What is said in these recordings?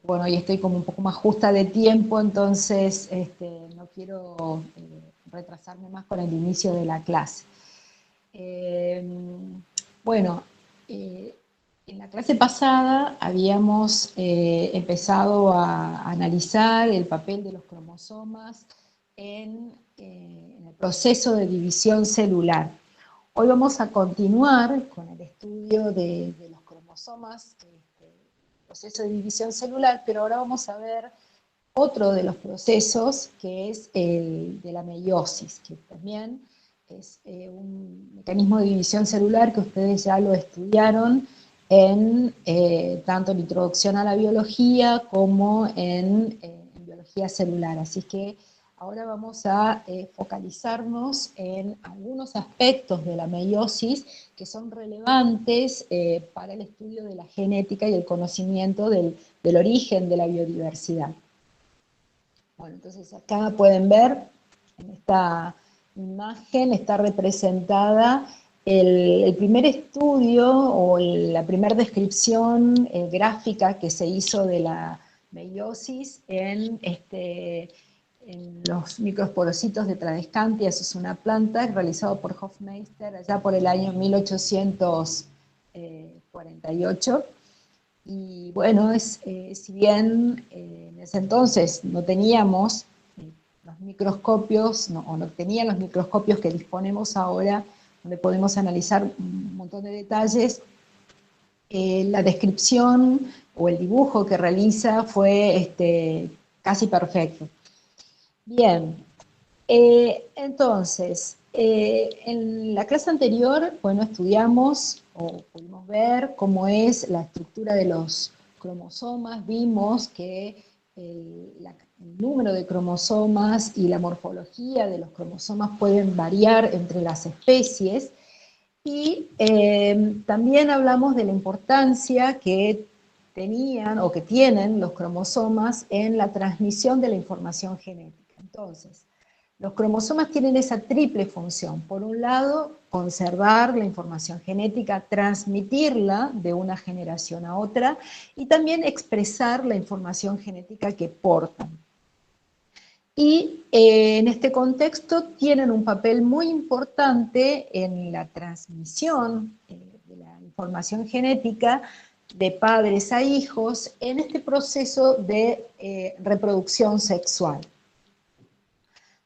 porque bueno, hoy estoy como un poco más justa de tiempo, entonces no quiero retrasarme más con el inicio de la clase. Eh, bueno, en la clase pasada habíamos empezado a analizar el papel de los cromosomas en el proceso de división celular. Hoy vamos a continuar con el estudio de los cromosomas, proceso de división celular, pero ahora vamos a ver otro de los procesos, que es el de la meiosis, que también es un mecanismo de división celular que ustedes ya lo estudiaron en tanto en introducción a la biología como en biología celular. Así que ahora vamos a focalizarnos en algunos aspectos de la meiosis que son relevantes para el estudio de la genética y el conocimiento del origen de la biodiversidad. Bueno, entonces acá pueden ver, en esta imagen está representada el primer estudio o la primera descripción gráfica que se hizo de la meiosis en los microsporocitos de Tradescantia. Eso es una planta realizado por Hofmeister allá por el año 1848. Y bueno, si bien en ese entonces no teníamos los microscopios, o no tenían los microscopios que disponemos ahora, donde podemos analizar un montón de detalles, la descripción o el dibujo que realiza fue casi perfecto. Bien, entonces, en la clase anterior, bueno, estudiamos o pudimos ver cómo es la estructura de los cromosomas, vimos que el número de cromosomas y la morfología de los cromosomas pueden variar entre las especies, y también hablamos de la importancia que tenían o que tienen los cromosomas en la transmisión de la información genética. Entonces, los cromosomas tienen esa triple función. Por un lado, conservar la información genética, transmitirla de una generación a otra, y también expresar la información genética que portan. Y en este contexto tienen un papel muy importante en la transmisión de la información genética de padres a hijos en este proceso de reproducción sexual.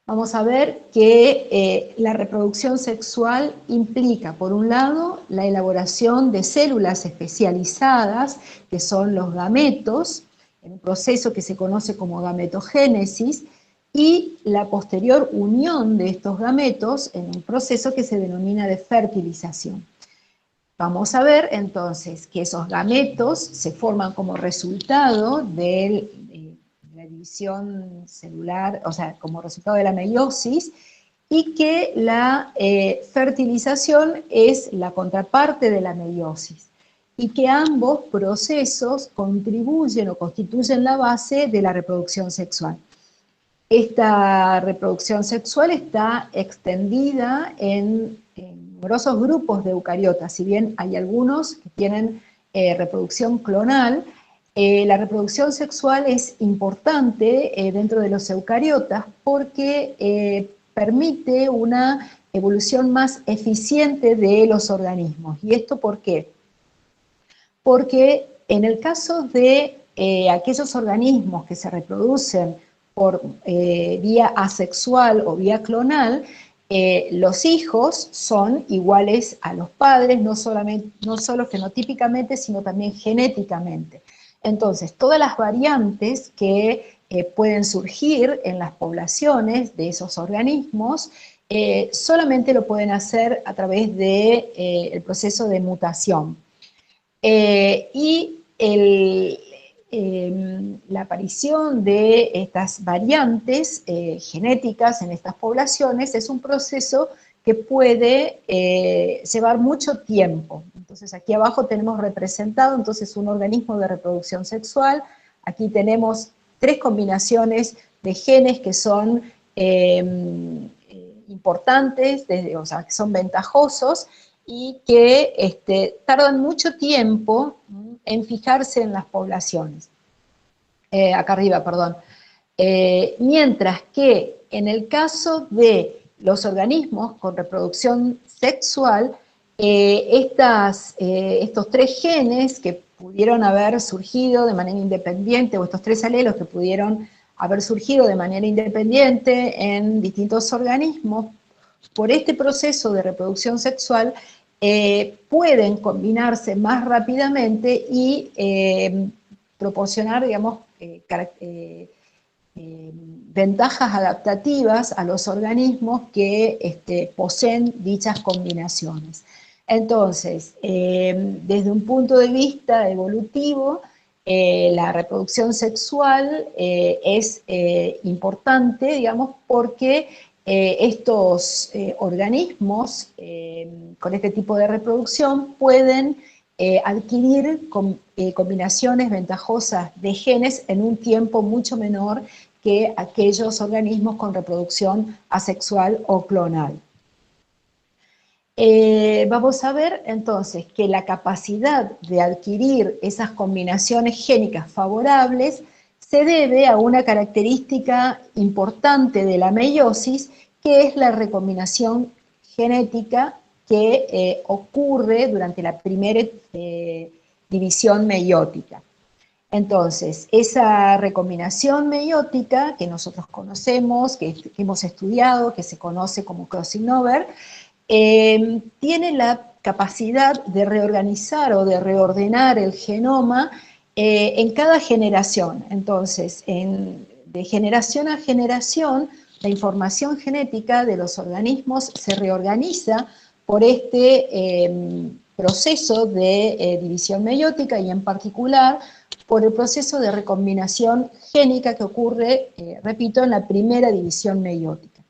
Vamos a ver que la reproducción sexual implica, por un lado, la elaboración de células especializadas, que son los gametos, en un proceso que se conoce como gametogénesis, y la posterior unión de estos gametos en un proceso que se denomina de fertilización. Vamos a ver entonces que esos gametos se forman como resultado de la división celular, o sea, como resultado de la meiosis, y que la fertilización es la contraparte de la meiosis, y que ambos procesos contribuyen o constituyen la base de la reproducción sexual. Esta reproducción sexual está extendida en numerosos grupos de eucariotas. Si bien hay algunos que tienen reproducción clonal, la reproducción sexual es importante dentro de los eucariotas porque permite una evolución más eficiente de los organismos. ¿Y esto por qué? Porque en el caso de aquellos organismos que se reproducen por vía asexual o vía clonal, los hijos son iguales a los padres, no solo fenotípicamente, sino también genéticamente. Entonces, todas las variantes que pueden surgir en las poblaciones de esos organismos, solamente lo pueden hacer a través del proceso de mutación. Y la aparición de estas variantes genéticas en estas poblaciones es un proceso que puede llevar mucho tiempo. Entonces aquí abajo tenemos representado entonces un organismo de reproducción sexual. Aquí tenemos 3 combinaciones de genes que son importantes, o sea, que son ventajosos, y que tardan mucho tiempo en fijarse en las poblaciones. acá arriba, perdón. Mientras que en el caso de los organismos con reproducción sexual, estos 3 genes que pudieron haber surgido de manera independiente, o estos 3 alelos que pudieron haber surgido de manera independiente en distintos organismos, por este proceso de reproducción sexual, pueden combinarse más rápidamente y proporcionar, digamos, ventajas adaptativas a los organismos que poseen dichas combinaciones. Entonces, desde un punto de vista evolutivo, la reproducción sexual es importante, digamos, porque estos organismos con este tipo de reproducción pueden adquirir combinaciones ventajosas de genes en un tiempo mucho menor que aquellos organismos con reproducción asexual o clonal. Vamos a ver entonces que la capacidad de adquirir esas combinaciones génicas favorables se debe a una característica importante de la meiosis, que es la recombinación genética que ocurre durante la primera división meiótica. Entonces, esa recombinación meiótica que nosotros conocemos, que hemos estudiado, que se conoce como crossing over, tiene la capacidad de reorganizar o de reordenar el genoma en cada generación. Entonces, de generación a generación, la información genética de los organismos se reorganiza por este proceso de división meiótica y en particular por el proceso de recombinación génica que ocurre, repito, en la primera división meiótica.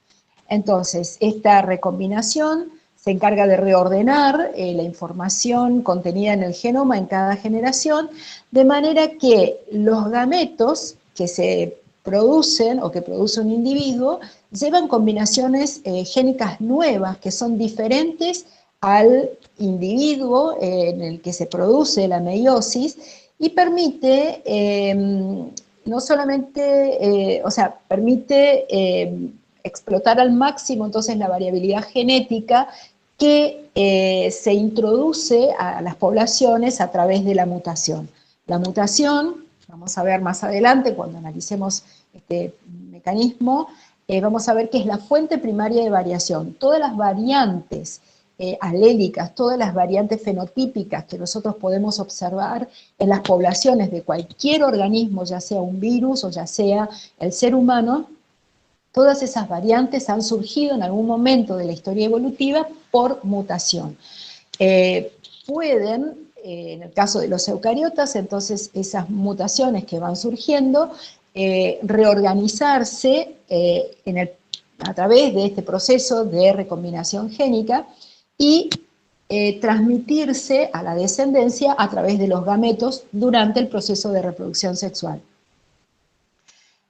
Entonces, esta recombinación se encarga de reordenar la información contenida en el genoma en cada generación, de manera que los gametos que se producen o que produce un individuo llevan combinaciones génicas nuevas que son diferentes al individuo en el que se produce la meiosis y permite no solamente, permite explotar al máximo entonces la variabilidad genética que se introduce a las poblaciones a través de la mutación. La mutación, vamos a ver más adelante cuando analicemos este mecanismo, vamos a ver que es la fuente primaria de variación. Todas las variantes alélicas, todas las variantes fenotípicas que nosotros podemos observar en las poblaciones de cualquier organismo, ya sea un virus o ya sea el ser humano, todas esas variantes han surgido en algún momento de la historia evolutiva por mutación. Pueden, en el caso de los eucariotas, entonces esas mutaciones que van surgiendo, reorganizarse a través de este proceso de recombinación génica y transmitirse a la descendencia a través de los gametos durante el proceso de reproducción sexual.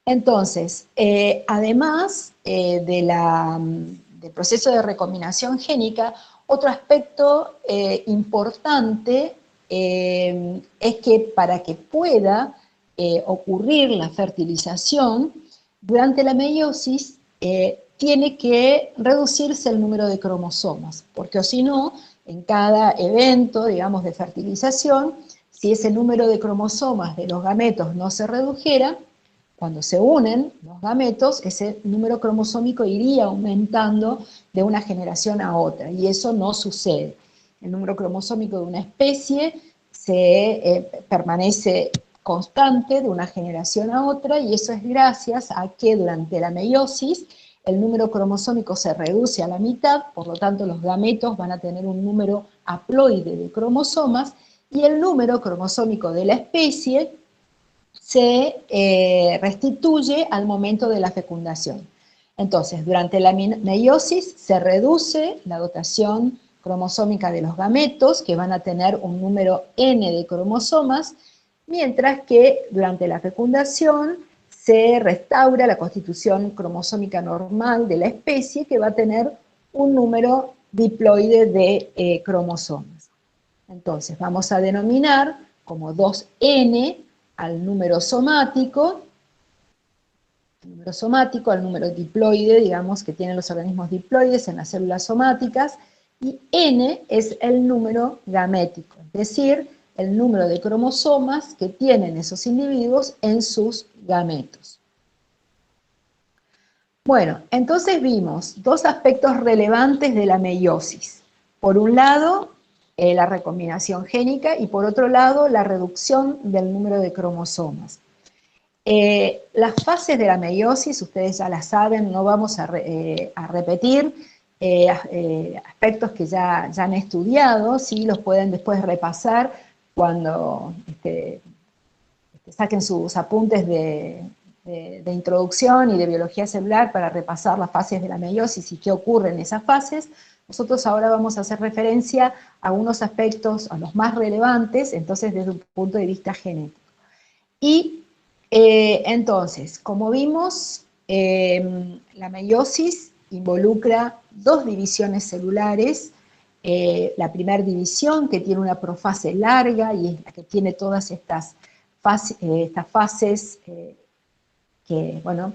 Entonces, además del proceso de recombinación génica, otro aspecto importante es que para que pueda ocurrir la fertilización, durante la meiosis tiene que reducirse el número de cromosomas, porque o si no, en cada evento, digamos, de fertilización, si ese número de cromosomas de los gametos no se redujera, cuando se unen los gametos, ese número cromosómico iría aumentando de una generación a otra, y eso no sucede. El número cromosómico de una especie permanece constante de una generación a otra, y eso es gracias a que durante la meiosis el número cromosómico se reduce a la mitad, por lo tanto los gametos van a tener un número haploide de cromosomas, y el número cromosómico de la especie se restituye al momento de la fecundación. Entonces, durante la meiosis se reduce la dotación cromosómica de los gametos, que van a tener un número n de cromosomas, mientras que durante la fecundación se restaura la constitución cromosómica normal de la especie, que va a tener un número diploide de cromosomas. Entonces, vamos a denominar como 2n al número somático, al número diploide, digamos, que tienen los organismos diploides en las células somáticas, y N es el número gamético, es decir, el número de cromosomas que tienen esos individuos en sus gametos. Bueno, entonces vimos dos aspectos relevantes de la meiosis. Por un lado, la recombinación génica, y por otro lado, la reducción del número de cromosomas. Las fases de la meiosis, ustedes ya las saben, no vamos a repetir aspectos que ya han estudiado, ¿sí? Los pueden después repasar cuando saquen sus apuntes de introducción y de biología celular para repasar las fases de la meiosis y qué ocurre en esas fases. Nosotros ahora vamos a hacer referencia a unos aspectos, a los más relevantes, entonces desde un punto de vista genético. Y entonces, como vimos, la meiosis involucra dos divisiones celulares. La primera división, que tiene una profase larga y es la que tiene todas estas fases que, bueno,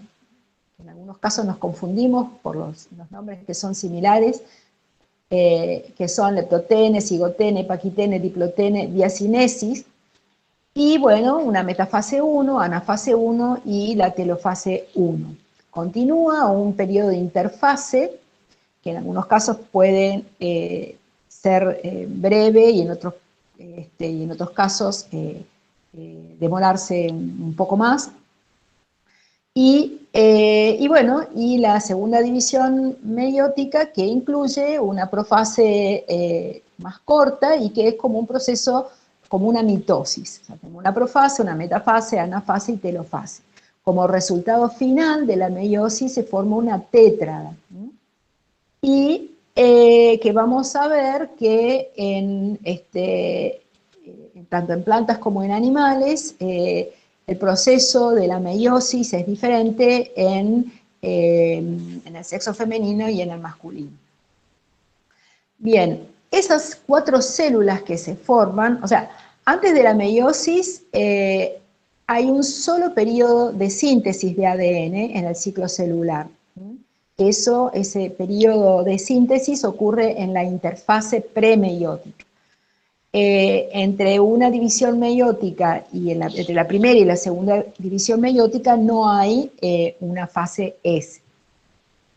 en algunos casos nos confundimos por los nombres que son similares, que son leptotene, cigotene, paquitene, diplotene, diacinesis. Y bueno, una metafase 1, anafase 1 y la telofase 1. Continúa un periodo de interfase, que en algunos casos puede ser breve y en otros casos demorarse un poco más. Y bueno, y la segunda división meiótica, que incluye una profase más corta y que es como un proceso, como una mitosis. O sea, tenemos una profase, una metafase, anafase y telofase. Como resultado final de la meiosis se forma una tétrada. Y que vamos a ver que tanto en plantas como en animales, el proceso de la meiosis es diferente en el sexo femenino y en el masculino. Bien, esas 4 células que se forman, o sea, antes de la meiosis hay un solo periodo de síntesis de ADN en el ciclo celular. Ese periodo de síntesis ocurre en la interfase premeiótica. Entre una división meiótica y entre la primera y la segunda división meiótica no hay una fase S.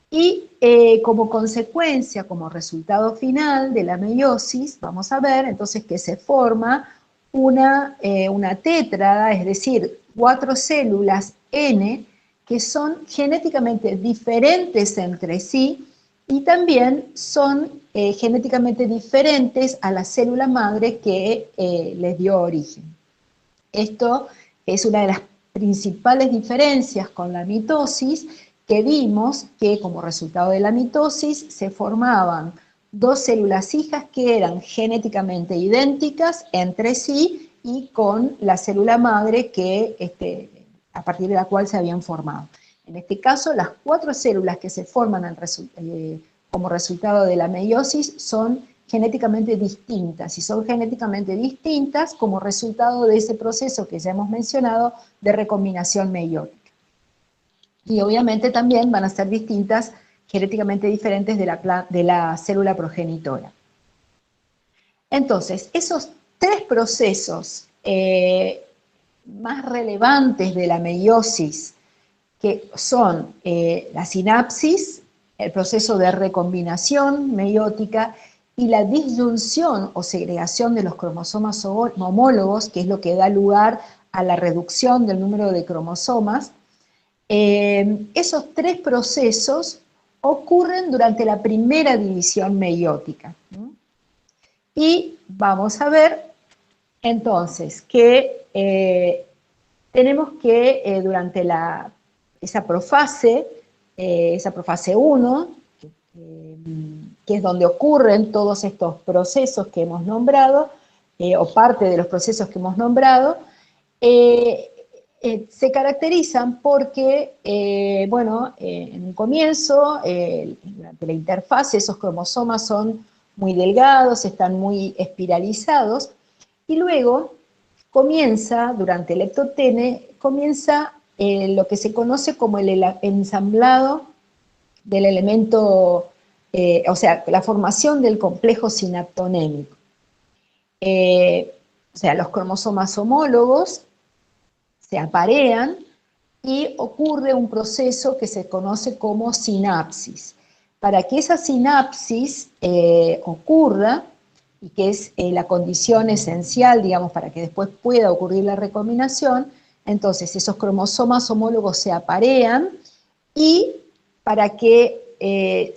Y como consecuencia, como resultado final de la meiosis, vamos a ver entonces que se forma una tétrada, es decir, 4 células N que son genéticamente diferentes entre sí y también son genéticamente diferentes a la célula madre que les dio origen. Esto es una de las principales diferencias con la mitosis, que vimos que como resultado de la mitosis se formaban 2 células hijas que eran genéticamente idénticas entre sí y con la célula madre que, a partir de la cual se habían formado. En este caso, las 4 células que se forman como resultado de la meiosis son genéticamente distintas, y son genéticamente distintas como resultado de ese proceso que ya hemos mencionado de recombinación meiótica. Y obviamente también van a ser distintas, genéticamente diferentes de la célula progenitora. Entonces, esos 3 procesos más relevantes de la meiosis, que son la sinapsis, el proceso de recombinación meiótica y la disyunción o segregación de los cromosomas homólogos, que es lo que da lugar a la reducción del número de cromosomas. Esos 3 procesos ocurren durante la primera división meiótica. Y vamos a ver entonces que tenemos que durante esa profase 1, que es donde ocurren todos estos procesos que hemos nombrado, o parte de los procesos que hemos nombrado, se caracterizan porque, bueno, en un comienzo, durante la interfase, esos cromosomas son muy delgados, están muy espiralizados, y luego comienza, durante el leptotene, comienza lo que se conoce como el ensamblado del elemento, o sea, la formación del complejo sinaptonémico. O sea, los cromosomas homólogos se aparean y ocurre un proceso que se conoce como sinapsis. Para que esa sinapsis ocurra, y que es la condición esencial, digamos, para que después pueda ocurrir la recombinación, entonces esos cromosomas homólogos se aparean y para que,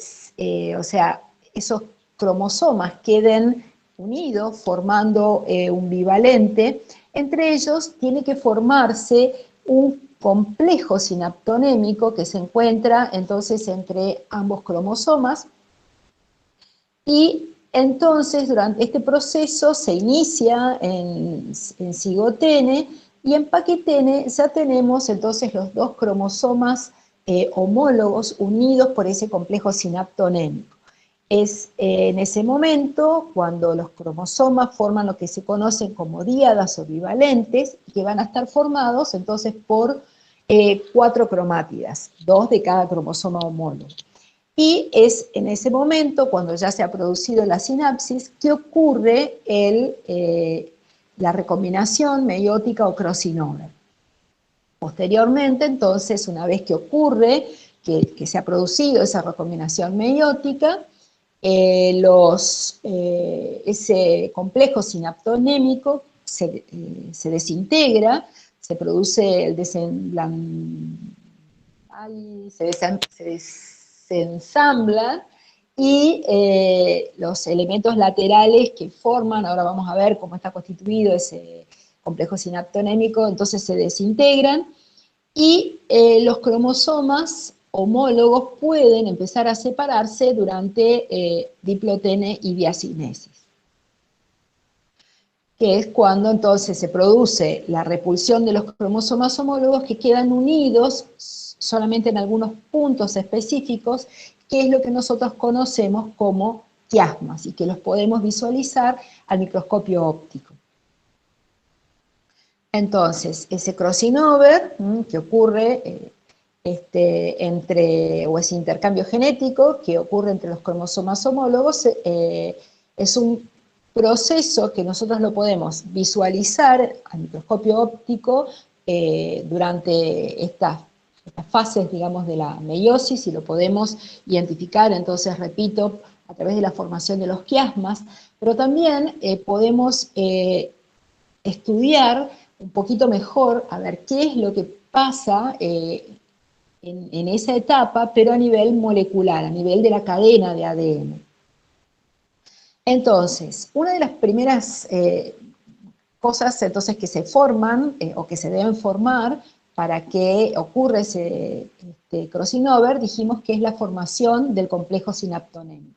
o sea, esos cromosomas queden unidos formando un bivalente, entre ellos tiene que formarse un complejo sinaptonémico que se encuentra entonces entre ambos cromosomas, y entonces durante este proceso se inicia en cigotene, y en paquetene ya tenemos entonces los dos cromosomas homólogos unidos por ese complejo sinaptonémico. Es en ese momento cuando los cromosomas forman lo que se conocen como díadas o bivalentes, que van a estar formados entonces por 4 cromátidas, 2 de cada cromosoma homólogo. Y es en ese momento, cuando ya se ha producido la sinapsis, que ocurre la recombinación meiótica o crossing over. Posteriormente, entonces, una vez que ocurre, que se ha producido esa recombinación meiótica, ese complejo sinaptonémico se desintegra, se produce el se ensamblan, y los elementos laterales que forman, ahora vamos a ver cómo está constituido ese complejo sinaptonémico, entonces se desintegran, y los cromosomas homólogos pueden empezar a separarse durante diplotene y diacinesis, que es cuando entonces se produce la repulsión de los cromosomas homólogos, que quedan unidos solamente en algunos puntos específicos, que es lo que nosotros conocemos como quiasmas, y que los podemos visualizar al microscopio óptico. Entonces, ese crossing over que ocurre o ese intercambio genético que ocurre entre los cromosomas homólogos, es un proceso que nosotros lo podemos visualizar al microscopio óptico durante estas fases, digamos, de la meiosis, y lo podemos identificar, entonces, repito, a través de la formación de los quiasmas, pero también podemos estudiar un poquito mejor, a ver qué es lo que pasa en esa etapa, pero a nivel molecular, a nivel de la cadena de ADN. Entonces, una de las primeras cosas entonces que se forman o que se deben formar para que ocurra ese crossing over, dijimos que es la formación del complejo sinaptonémico.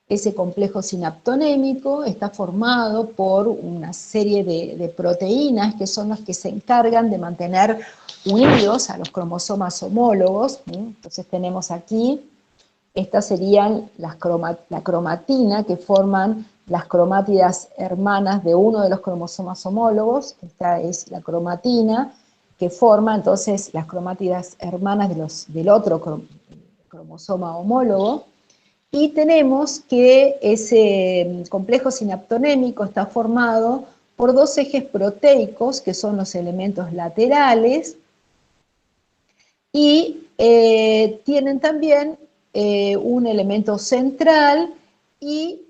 Ese complejo sinaptonémico está formado por una serie de proteínas que son las que se encargan de mantener unidos a los cromosomas homólogos. Entonces tenemos aquí, estas serían la cromatina, que forman las cromátidas hermanas de uno de los cromosomas homólogos. Esta es la cromatina, que forma entonces las cromátidas hermanas del otro cromosoma homólogo. Y tenemos que ese complejo sinaptonémico está formado por 2 ejes proteicos, que son los elementos laterales, y tienen también un elemento central, y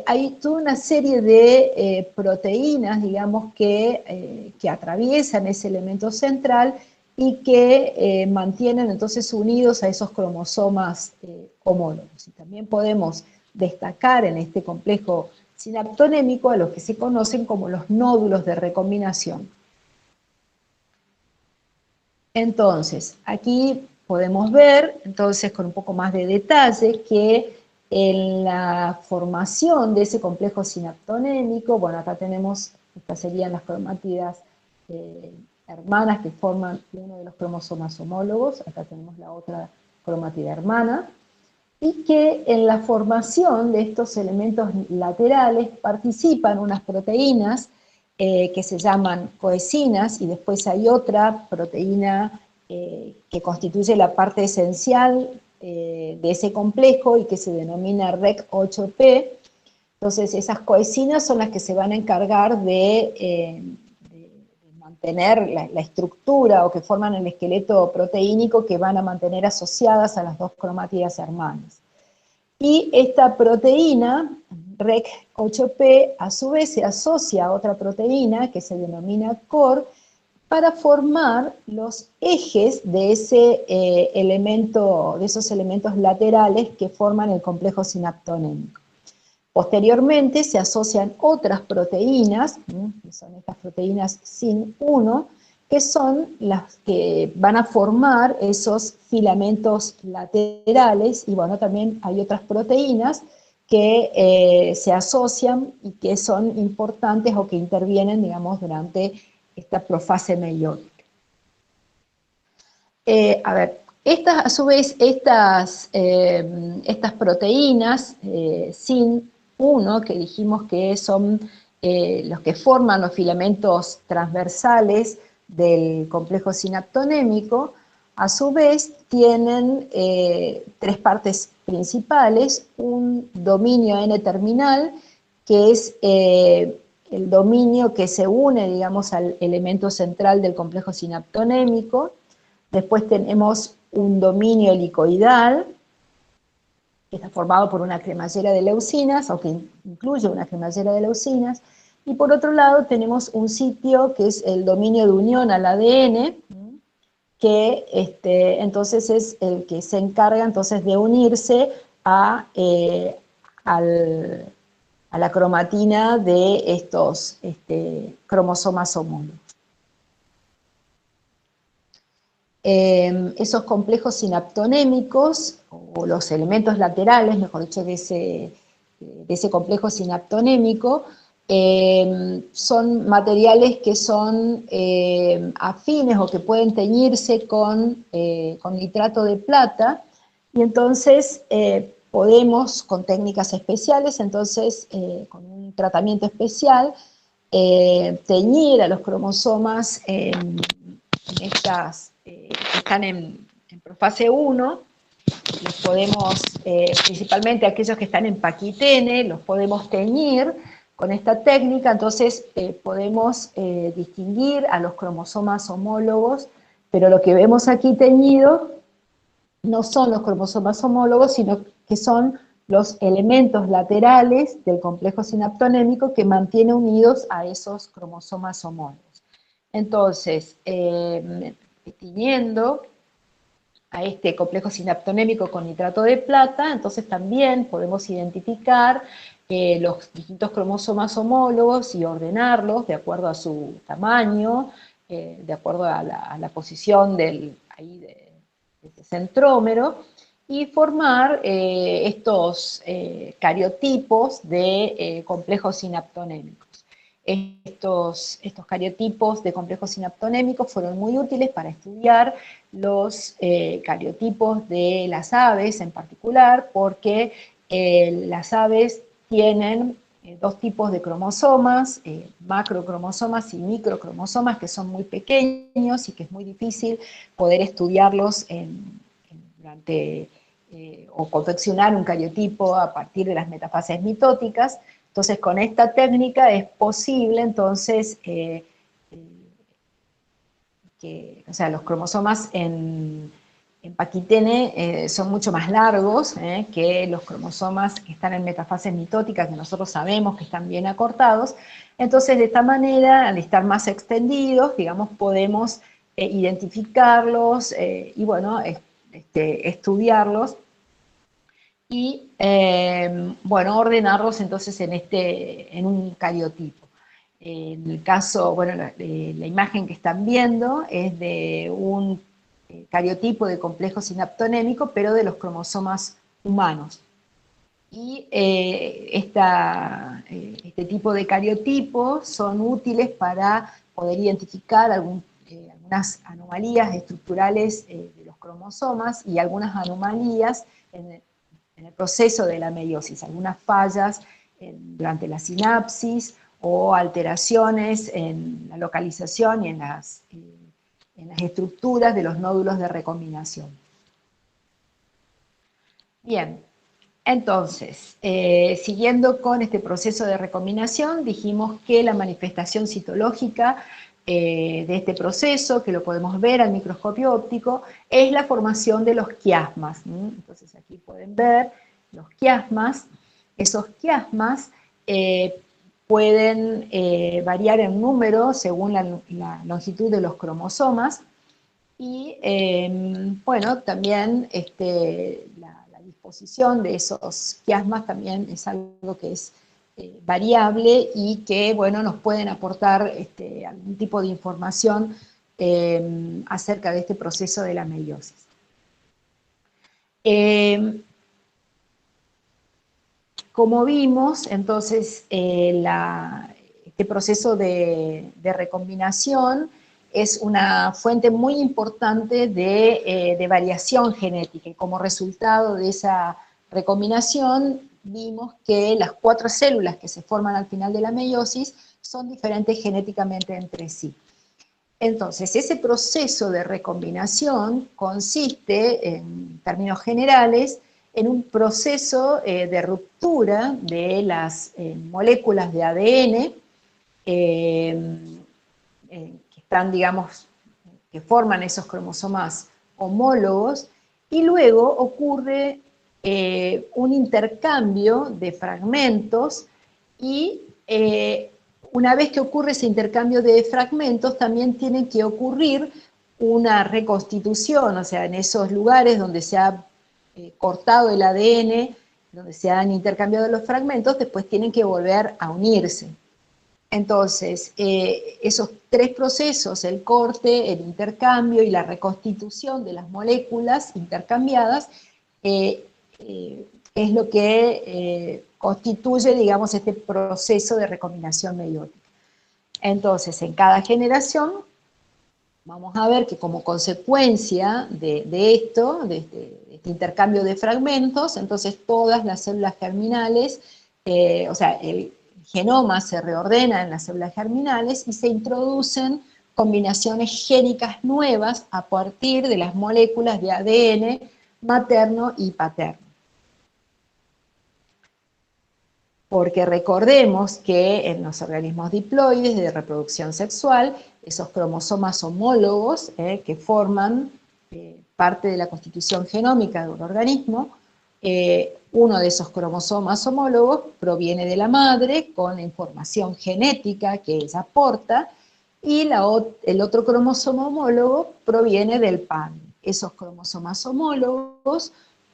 hay toda una serie de proteínas, digamos, que atraviesan ese elemento central y que mantienen entonces unidos a esos cromosomas homólogos. Y también podemos destacar en este complejo sinaptonémico a los que se conocen como los nódulos de recombinación. Entonces, aquí podemos ver, entonces, con un poco más de detalle, que en la formación de ese complejo sinaptonémico, bueno, acá tenemos, estas serían las cromátidas hermanas que forman uno de los cromosomas homólogos, acá tenemos la otra cromatida hermana, y que en la formación de estos elementos laterales participan unas proteínas que se llaman coecinas, y después hay otra proteína que constituye la parte esencial de ese complejo y que se denomina REC8P. Entonces esas coecinas son las que se van a encargar de mantener la estructura o que forman el esqueleto proteínico que van a mantener asociadas a las dos cromátidas hermanas. Y esta proteína, REC8P, a su vez se asocia a otra proteína que se denomina COR para formar los ejes de ese elemento, de esos elementos laterales que forman el complejo sinaptonémico. Posteriormente se asocian otras proteínas, que son estas proteínas SIN1, que son las que van a formar esos filamentos laterales, y bueno, también hay otras proteínas que se asocian y que son importantes o que intervienen, digamos, durante esta profase meiótica. A ver, a su vez, estas proteínas SIN1, que dijimos que son los que forman los filamentos transversales del complejo sinaptonémico, a su vez tienen tres partes principales: un dominio N-terminal, que es el dominio que se une, digamos, al elemento central del complejo sinaptonémico. Después tenemos un dominio helicoidal, que está formado por una cremallera de leucinas, o que incluye una cremallera de leucinas. Y por otro lado tenemos un sitio que es el dominio de unión al ADN, que entonces es el que se encarga entonces de unirse a la cromatina de estos cromosomas homólogos. Esos complejos sinaptonémicos, o los elementos laterales, mejor dicho, de ese complejo sinaptonémico, son materiales que son afines o que pueden teñirse con nitrato de plata, y entonces podemos, con técnicas especiales, entonces con un tratamiento especial, teñir a los cromosomas en estas que están en profase 1, los podemos, principalmente aquellos que están en paquitene, los podemos teñir con esta técnica. Entonces podemos distinguir a los cromosomas homólogos, pero lo que vemos aquí teñido no son los cromosomas homólogos, sino que son los elementos laterales del complejo sinaptonémico que mantiene unidos a esos cromosomas homólogos. Entonces, tiñendo a este complejo sinaptonémico con nitrato de plata, entonces también podemos identificar los distintos cromosomas homólogos y ordenarlos de acuerdo a su tamaño, de acuerdo a la posición de este centrómero, y formar estos cariotipos de complejos sinaptonémicos. Estos cariotipos de complejos sinaptonémicos fueron muy útiles para estudiar los cariotipos de las aves en particular, porque las aves tienen dos tipos de cromosomas, macrocromosomas y microcromosomas, que son muy pequeños y que es muy difícil poder estudiarlos o confeccionar un cariotipo a partir de las metafases mitóticas. Entonces, con esta técnica es posible, entonces, o sea, los cromosomas en paquitene son mucho más largos que los cromosomas que están en metafases mitóticas, que nosotros sabemos que están bien acortados. Entonces, de esta manera, al estar más extendidos, digamos, podemos identificarlos y, bueno, estudiarlos y, bueno, ordenarlos entonces en un cariotipo. En el caso, bueno, la imagen que están viendo es de un cariotipo de complejo sinaptonémico, pero de los cromosomas humanos. Y este tipo de cariotipos son útiles para poder identificar algunas anomalías estructurales de los cromosomas y algunas anomalías en el proceso de la meiosis, algunas fallas durante la sinapsis o alteraciones en la localización y en las estructuras de los nódulos de recombinación. Bien, entonces, siguiendo con este proceso de recombinación, dijimos que la manifestación citológica de este proceso, que lo podemos ver al microscopio óptico, es la formación de los quiasmas. Entonces aquí pueden ver los quiasmas. Esos quiasmas pueden variar en número según la longitud de los cromosomas y, bueno, también la disposición de esos quiasmas también es algo que es variable y que, bueno, nos pueden aportar algún tipo de información acerca de este proceso de la meiosis. Como vimos, entonces, este proceso de recombinación es una fuente muy importante de variación genética, y como resultado de esa recombinación vimos que las 4 células que se forman al final de la meiosis son diferentes genéticamente entre sí. Entonces, ese proceso de recombinación consiste, en términos generales, en un proceso de ruptura de las moléculas de ADN que están, digamos, que forman esos cromosomas homólogos, y luego ocurre un intercambio de fragmentos y una vez que ocurre ese intercambio de fragmentos, también tiene que ocurrir una reconstitución, o sea, en esos lugares donde se ha cortado el ADN, donde se han intercambiado los fragmentos, después tienen que volver a unirse. Entonces, esos 3 procesos, el corte, el intercambio y la reconstitución de las moléculas intercambiadas, es lo que constituye, digamos, este proceso de recombinación meiótica. Entonces, en cada generación, vamos a ver que como consecuencia de esto, de este intercambio de fragmentos, entonces todas las células germinales, o sea, el genoma se reordena en las células germinales y se introducen combinaciones génicas nuevas a partir de las moléculas de ADN materno y paterno. Porque recordemos que en los organismos diploides de reproducción sexual, esos cromosomas homólogos que forman parte de la constitución genómica de un organismo, uno de esos cromosomas homólogos proviene de la madre con la información genética que ella aporta, y el otro cromosoma homólogo proviene del padre. Esos cromosomas homólogos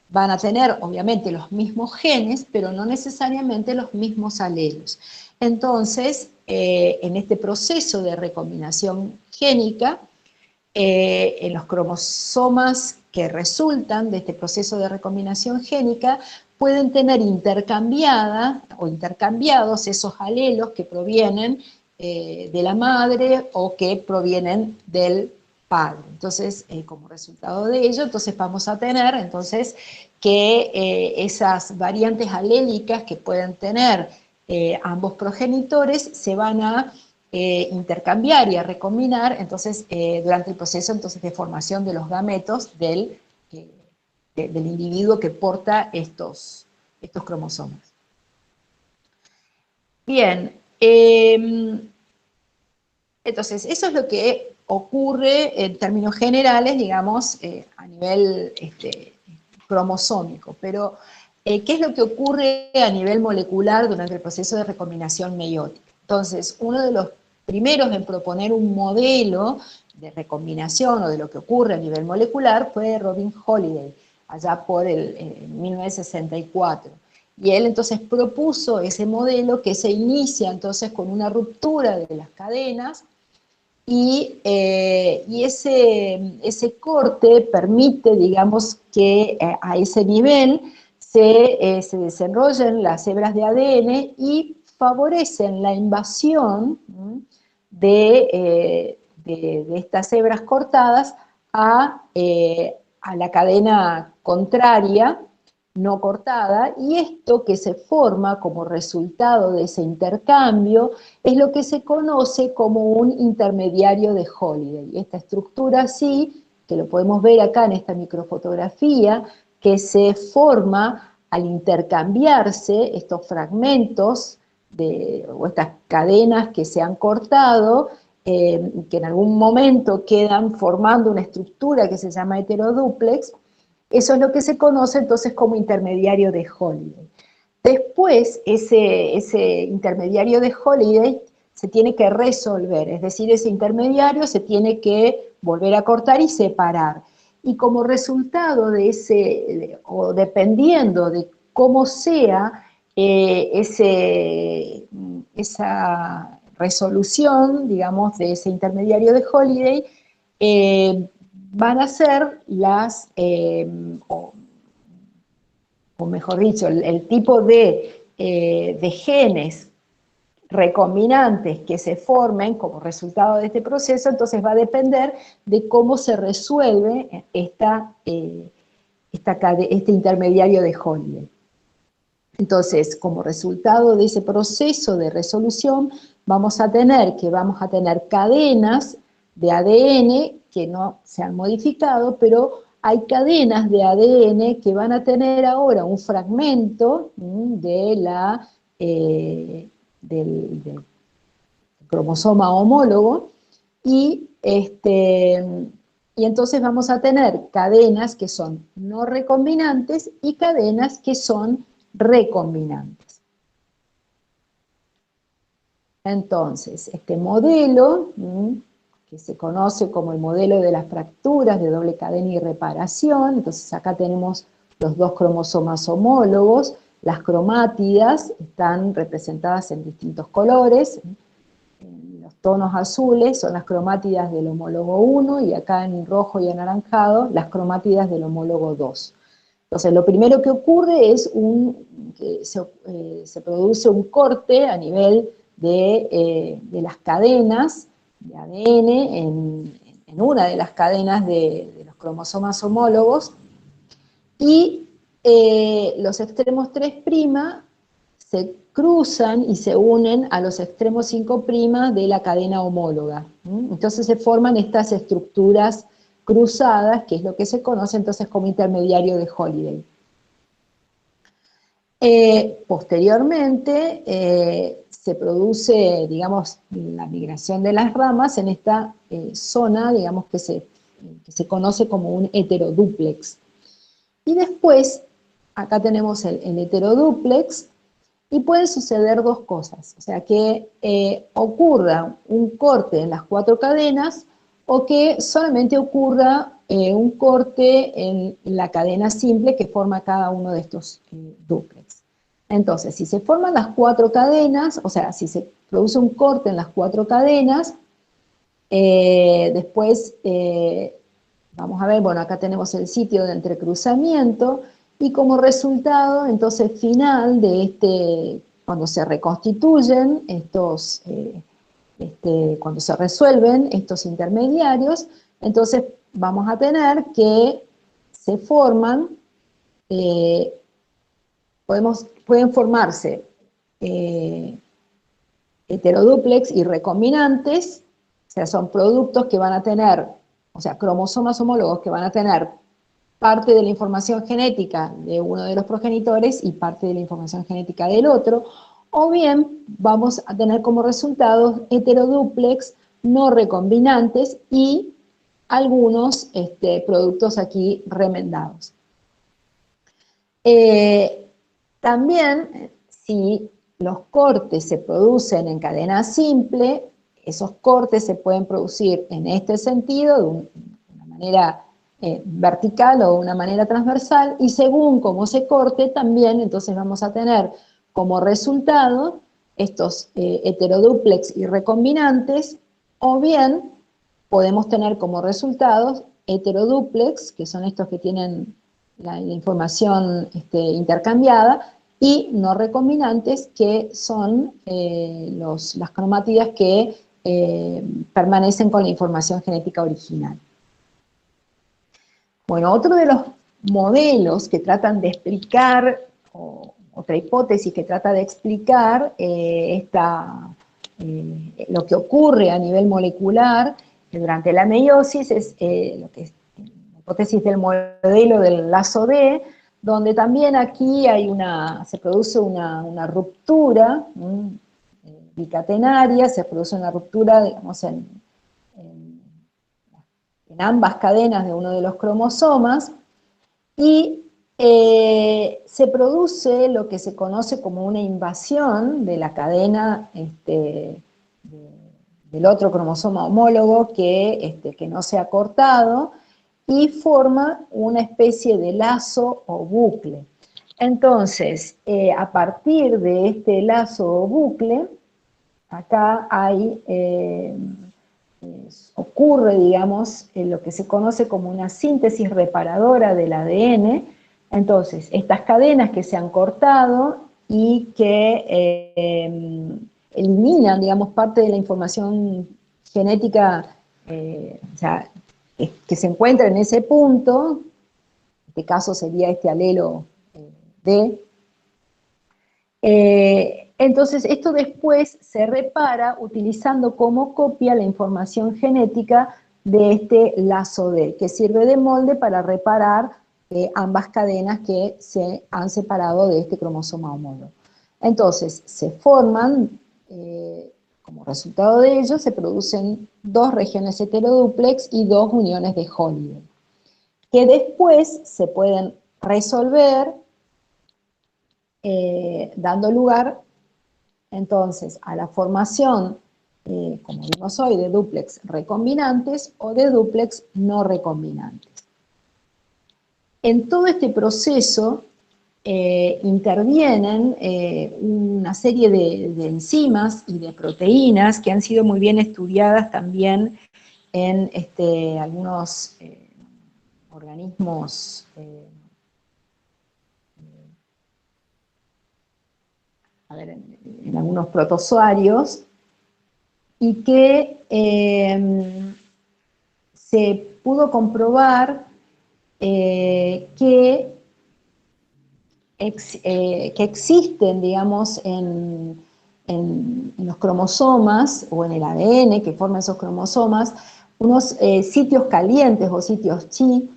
van a tener, obviamente, los mismos genes, pero no necesariamente los mismos alelos. Entonces, en este proceso de recombinación génica, en los cromosomas que resultan de este proceso de recombinación génica, pueden tener intercambiada o intercambiados esos alelos que provienen de la madre o que provienen del padre. Entonces, como resultado de ello, entonces vamos a tener entonces que esas variantes alélicas que pueden tener ambos progenitores se van a intercambiar y a recombinar entonces durante el proceso entonces de formación de los gametos del individuo que porta estos cromosomas. Bien, entonces eso es lo que ocurre en términos generales, digamos, a nivel cromosómico, pero ¿qué es lo que ocurre a nivel molecular durante el proceso de recombinación meiótica? Entonces, uno de los primeros en proponer un modelo de recombinación o de lo que ocurre a nivel molecular fue Robin Holliday, allá por el 1964. Y él entonces propuso ese modelo que se inicia entonces con una ruptura de las cadenas, y ese corte permite, digamos, que a ese nivel se desenrollen las hebras de ADN y favorecen la invasión de estas hebras cortadas a la cadena contraria no cortada, y esto que se forma como resultado de ese intercambio es lo que se conoce como un intermediario de Holiday. Esta estructura así, que lo podemos ver acá en esta microfotografía, que se forma al intercambiarse estos fragmentos o estas cadenas que se han cortado, que en algún momento quedan formando una estructura que se llama heterodúplex. Eso es lo que se conoce entonces como intermediario de Holiday. Después, ese intermediario de Holiday se tiene que resolver, es decir, ese intermediario se tiene que volver a cortar y separar. Y como resultado de o dependiendo de cómo sea esa resolución, digamos, de ese intermediario de Holiday, van a ser o mejor dicho, el tipo de genes recombinantes que se formen como resultado de este proceso, entonces va a depender de cómo se resuelve este intermediario de Holiday. Entonces, como resultado de ese proceso de resolución, vamos a tener cadenas de ADN que no se han modificado, pero hay cadenas de ADN que van a tener ahora un fragmento del cromosoma homólogo, y entonces vamos a tener cadenas que son no recombinantes y cadenas que son recombinantes. Entonces, este modelo, que se conoce como el modelo de las fracturas de doble cadena y reparación, entonces acá tenemos los dos cromosomas homólogos, las cromátidas están representadas en distintos colores, los tonos azules son las cromátidas del homólogo 1, y acá en rojo y anaranjado las cromátidas del homólogo 2. Entonces, lo primero que ocurre es que se produce un corte a nivel de las cadenas de ADN en una de las cadenas de los cromosomas homólogos, y los extremos 3' se cruzan y se unen a los extremos 5' de la cadena homóloga. Entonces se forman estas estructuras cruzadas, que es lo que se conoce entonces como intermediario de Holiday. Posteriormente se produce, digamos, la migración de las ramas en esta zona, digamos, que se conoce como un heterodúplex. Y después, acá tenemos el heterodúplex, y pueden suceder dos cosas, o sea, que ocurra un corte en las 4 cadenas, o que solamente ocurra un corte en la cadena simple que forma cada uno de estos dúplex. Entonces, si se forman las 4 cadenas, o sea, si se produce un corte en las 4 cadenas, después, vamos a ver, bueno, acá tenemos el sitio de entrecruzamiento, y como resultado, entonces, final de cuando se reconstituyen cuando se resuelven estos intermediarios, entonces vamos a tener que se forman, pueden formarse heterodúplex y recombinantes, o sea, son productos que van a tener, o sea, cromosomas homólogos que van a tener parte de la información genética de uno de los progenitores y parte de la información genética del otro, o bien vamos a tener como resultados heterodúplex no recombinantes y algunos productos aquí remendados. También, si los cortes se producen en cadena simple, esos cortes se pueden producir en este sentido, de una manera vertical o de una manera transversal, y según cómo se corte también, entonces vamos a tener como resultado estos heterodúplex y recombinantes, o bien podemos tener como resultados heterodúplex, que son estos que tienen la información intercambiada, y no recombinantes, que son las cromátidas que permanecen con la información genética original. Bueno, otro de los modelos que tratan de explicar, o otra hipótesis que trata de explicar lo que ocurre a nivel molecular durante la meiosis, es lo que es la hipótesis del modelo del lazo D, donde también aquí se produce una ruptura bicatenaria, se produce una ruptura, digamos, en ambas cadenas de uno de los cromosomas, y se produce lo que se conoce como una invasión de la cadena del otro cromosoma homólogo que no se ha cortado, y forma una especie de lazo o bucle. Entonces, a partir de este lazo o bucle, acá ocurre, digamos, lo que se conoce como una síntesis reparadora del ADN. Entonces, estas cadenas que se han cortado y que eliminan, digamos, parte de la información genética, o sea, que se encuentra en ese punto, en este caso sería este alelo D. Entonces, esto después se repara utilizando como copia la información genética de este lazo D, que sirve de molde para reparar ambas cadenas que se han separado de este cromosoma homólogo. Entonces, se forman, como resultado de ello, se producen dos regiones heterodúplex y dos uniones de Holliday, que después se pueden resolver dando lugar entonces a la formación, como vimos hoy, de dúplex recombinantes o de dúplex no recombinantes. En todo este proceso intervienen una serie de enzimas y de proteínas que han sido muy bien estudiadas también en algunos organismos en algunos protozoarios, y que se pudo comprobar que existen, digamos, en los cromosomas, o en el ADN que forma esos cromosomas, unos sitios calientes o sitios chi,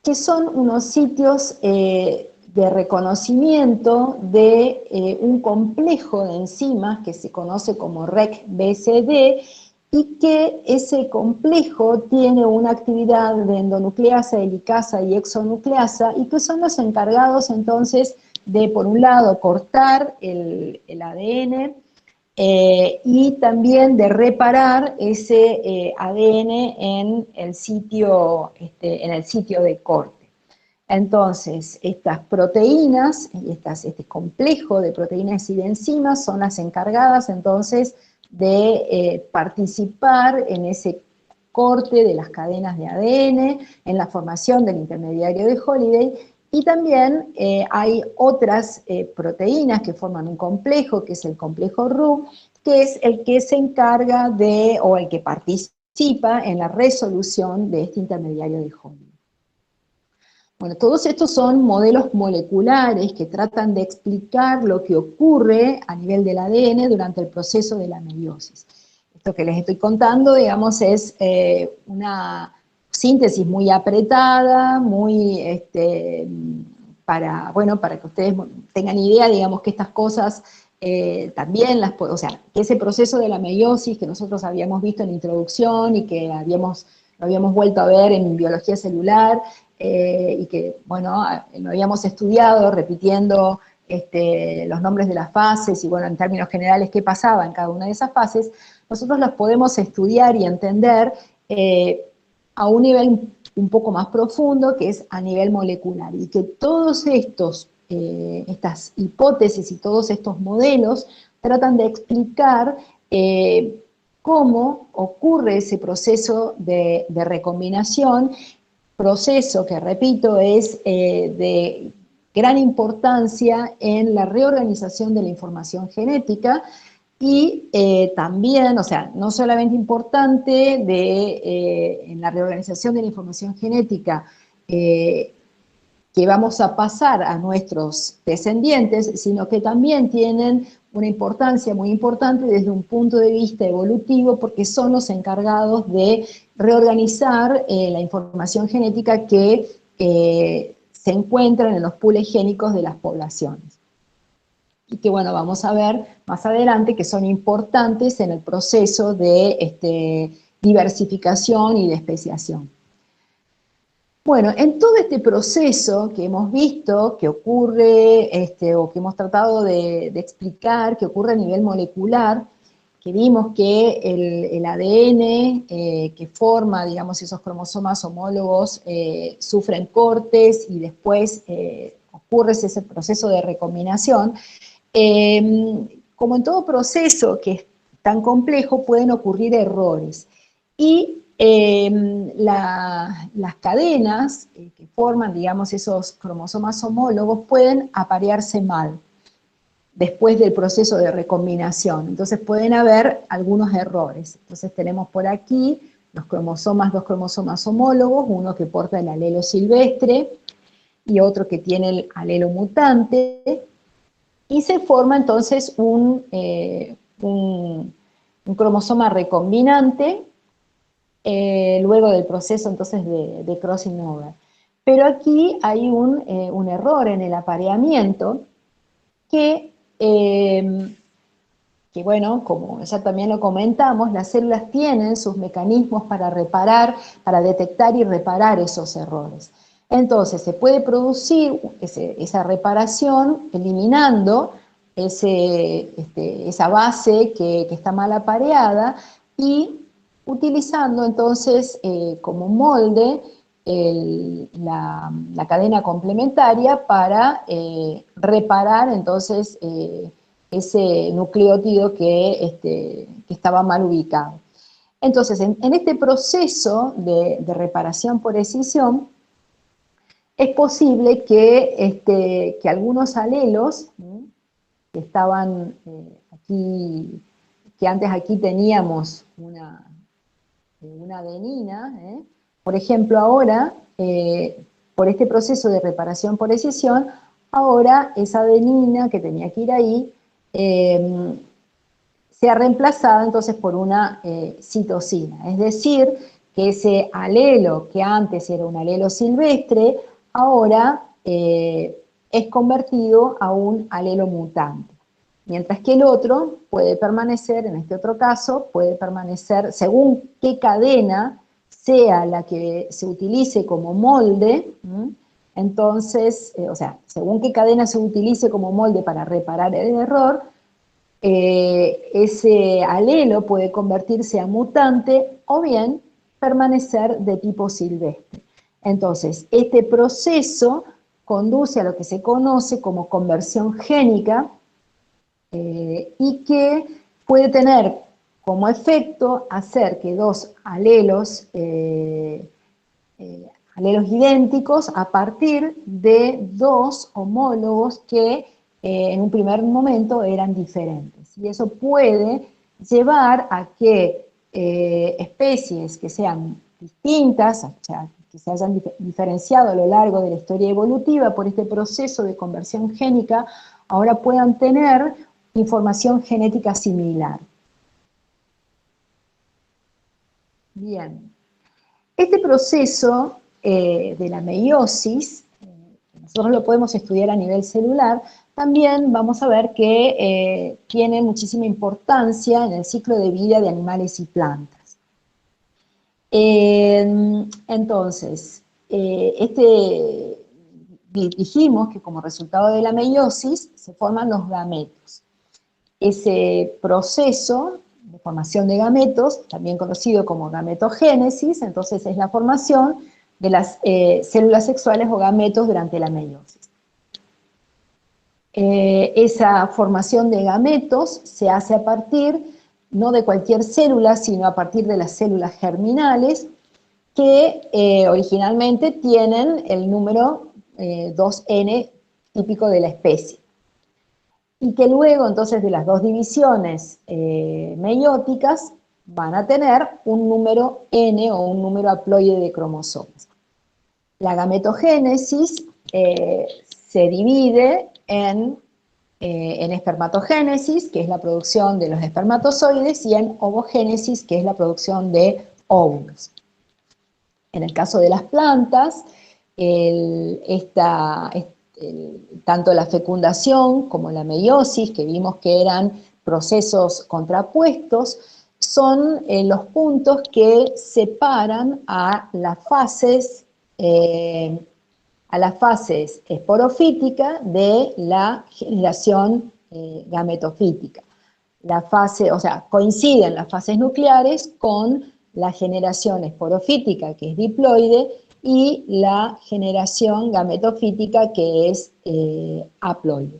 que son unos sitios de reconocimiento de un complejo de enzimas que se conoce como REC-BCD, y que ese complejo tiene una actividad de endonucleasa, helicasa y exonucleasa, y que son los encargados entonces de, por un lado, cortar el ADN, y también de reparar ese ADN en el sitio de corte. Entonces, estas proteínas, este complejo de proteínas y de enzimas son las encargadas entonces de participar en ese corte de las cadenas de ADN, en la formación del intermediario de Holliday, y también hay otras proteínas que forman un complejo, que es el complejo Ru, que es el que se encarga de, o el que participa en la resolución de este intermediario de Holliday. Bueno, todos estos son modelos moleculares que tratan de explicar lo que ocurre a nivel del ADN durante el proceso de la meiosis. Esto que les estoy contando, digamos, es una síntesis muy apretada, muy, para que ustedes tengan idea, digamos, que estas cosas también o sea, que ese proceso de la meiosis que nosotros habíamos visto en la introducción y que lo habíamos vuelto a ver en biología celular, y que, bueno, lo habíamos estudiado repitiendo los nombres de las fases y, bueno, en términos generales qué pasaba en cada una de esas fases, nosotros las podemos estudiar y entender a un nivel un poco más profundo, que es a nivel molecular, y que todos estas hipótesis y todos estos modelos tratan de explicar cómo ocurre ese proceso de recombinación, proceso que, repito, es de gran importancia en la reorganización de la información genética, y también, o sea, no solamente importante en la reorganización de la información genética que vamos a pasar a nuestros descendientes, sino que también tienen una importancia muy importante desde un punto de vista evolutivo, porque son los encargados de reorganizar la información genética que se encuentra en los pools génicos de las poblaciones. Y que, bueno, vamos a ver más adelante que son importantes en el proceso de diversificación y de especiación. Bueno, en todo este proceso que hemos visto, que ocurre, o que hemos tratado de explicar, que ocurre a nivel molecular, que vimos que el ADN que forma, digamos, esos cromosomas homólogos sufren cortes y después ocurre ese proceso de recombinación. Como en todo proceso que es tan complejo, pueden ocurrir errores. Y las cadenas que forman, digamos, esos cromosomas homólogos pueden aparearse mal después del proceso de recombinación. Entonces pueden haber algunos errores. Entonces tenemos por aquí dos cromosomas homólogos, uno que porta el alelo silvestre y otro que tiene el alelo mutante, y se forma entonces un cromosoma recombinante luego del proceso entonces de crossing over. Pero aquí hay un error en el apareamiento que bueno, como ya también lo comentamos, las células tienen sus mecanismos para reparar, para detectar y reparar esos errores. Entonces se puede producir esa reparación eliminando esa base que está mal apareada y utilizando entonces como molde la cadena complementaria para reparar entonces ese nucleótido que estaba mal ubicado. Entonces, en este proceso de reparación por escisión, es posible que algunos alelos que estaban aquí, que antes aquí teníamos una adenina, por ejemplo ahora, por este proceso de reparación por escisión, ahora esa adenina que tenía que ir ahí, sea reemplazada entonces por una citosina, es decir, que ese alelo que antes era un alelo silvestre, ahora es convertido a un alelo mutante. Mientras que el otro puede permanecer, en este otro caso, puede permanecer según qué cadena sea la que se utilice como molde, entonces, o sea, según qué cadena se utilice como molde para reparar el error, ese alelo puede convertirse a mutante o bien permanecer de tipo silvestre. Entonces, este proceso conduce a lo que se conoce como conversión génica y que puede tener como efecto hacer que dos alelos idénticos a partir de dos homólogos que en un primer momento eran diferentes. Y eso puede llevar a que especies que sean distintas, o sea, que se hayan diferenciado a lo largo de la historia evolutiva por este proceso de conversión génica, ahora puedan tener información genética similar. Bien. Este proceso de la meiosis, nosotros lo podemos estudiar a nivel celular, también vamos a ver que tiene muchísima importancia en el ciclo de vida de animales y plantas. Entonces, dijimos que como resultado de la meiosis se forman los gametos. Ese proceso de formación de gametos, también conocido como gametogénesis, entonces es la formación de las células sexuales o gametos durante la meiosis. Esa formación de gametos se hace a partir, no de cualquier célula, sino a partir de las células germinales, que originalmente tienen el número 2N típico de la especie. Y que luego entonces de las dos divisiones meióticas van a tener un número N o un número haploide de cromosomas. La gametogénesis se divide en espermatogénesis, que es la producción de los espermatozoides, y en ovogénesis, que es la producción de óvulos. En el caso de las plantas, tanto la fecundación como la meiosis, que vimos que eran procesos contrapuestos, son los puntos que separan a las fases esporofítica de la generación gametofítica. La fase, o sea, coinciden las fases nucleares con la generación esporofítica, que es diploide, y la generación gametofítica, que es haploide.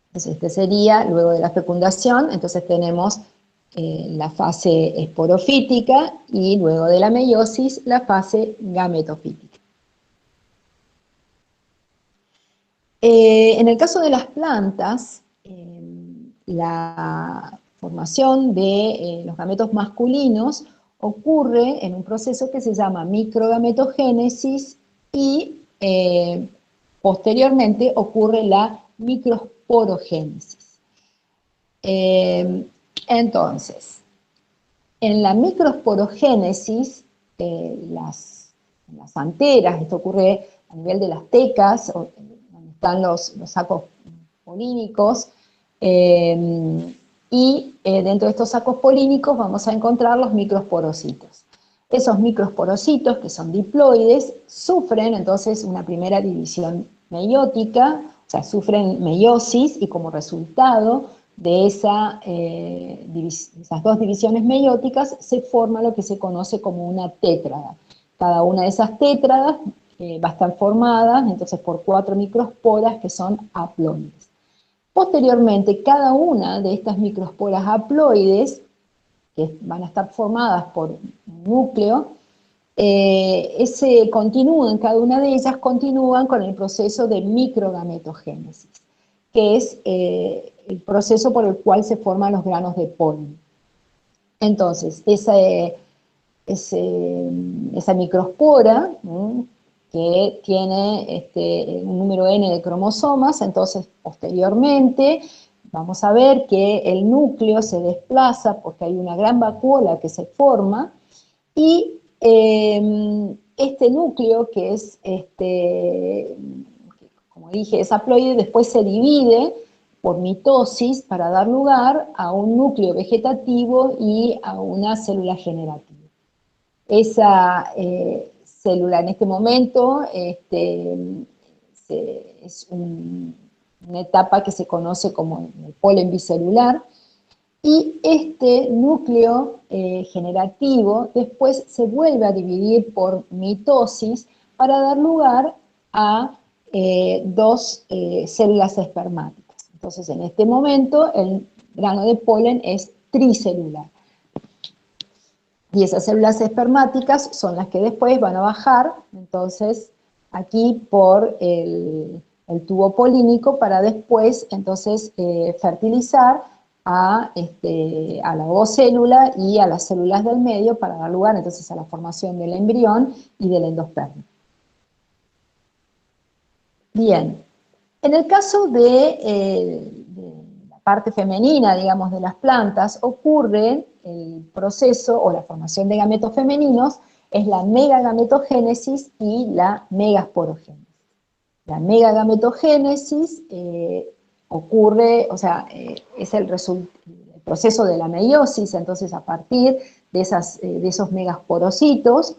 Entonces, este sería, luego de la fecundación, entonces tenemos la fase esporofítica, y luego de la meiosis, la fase gametofítica. En el caso de las plantas, la formación de los gametos masculinos ocurre en un proceso que se llama microgametogénesis y posteriormente ocurre la microsporogénesis. Entonces, en la microsporogénesis, las anteras, esto ocurre a nivel de las tecas, donde están los sacos polínicos, y dentro de estos sacos polínicos vamos a encontrar los microsporocitos. Esos microsporocitos, que son diploides, sufren entonces una primera división meiótica, o sea, sufren meiosis, y como resultado de esas dos divisiones meióticas se forma lo que se conoce como una tétrada. Cada una de esas tétradas va a estar formada entonces por 4 microsporas que son haploides. Posteriormente, cada una de estas microsporas haploides, que van a estar formadas por un núcleo, cada una de ellas continúan con el proceso de microgametogénesis, que es el proceso por el cual se forman los granos de polen. Entonces, esa microspora, que tiene un número n de cromosomas, entonces posteriormente vamos a ver que el núcleo se desplaza porque hay una gran vacuola que se forma, y este núcleo, que es, como dije, es haploide, después se divide por mitosis para dar lugar a un núcleo vegetativo y a una célula generativa. Esa célula en este momento es una etapa que se conoce como el polen bicelular, y este núcleo generativo después se vuelve a dividir por mitosis para dar lugar a dos células espermáticas. Entonces, en este momento, el grano de polen es tricelular. Y esas células espermáticas son las que después van a bajar, entonces, aquí por el tubo polínico, para después, entonces, fertilizar a la ovocélula y a las células del medio, para dar lugar, entonces, a la formación del embrión y del endospermo. Bien, en el caso de la parte femenina, digamos, de las plantas, ocurre el proceso o la formación de gametos femeninos, es la megagametogénesis y la megasporogénesis. La megagametogénesis ocurre, o sea, es el proceso de la meiosis, entonces a partir de esos megasporocitos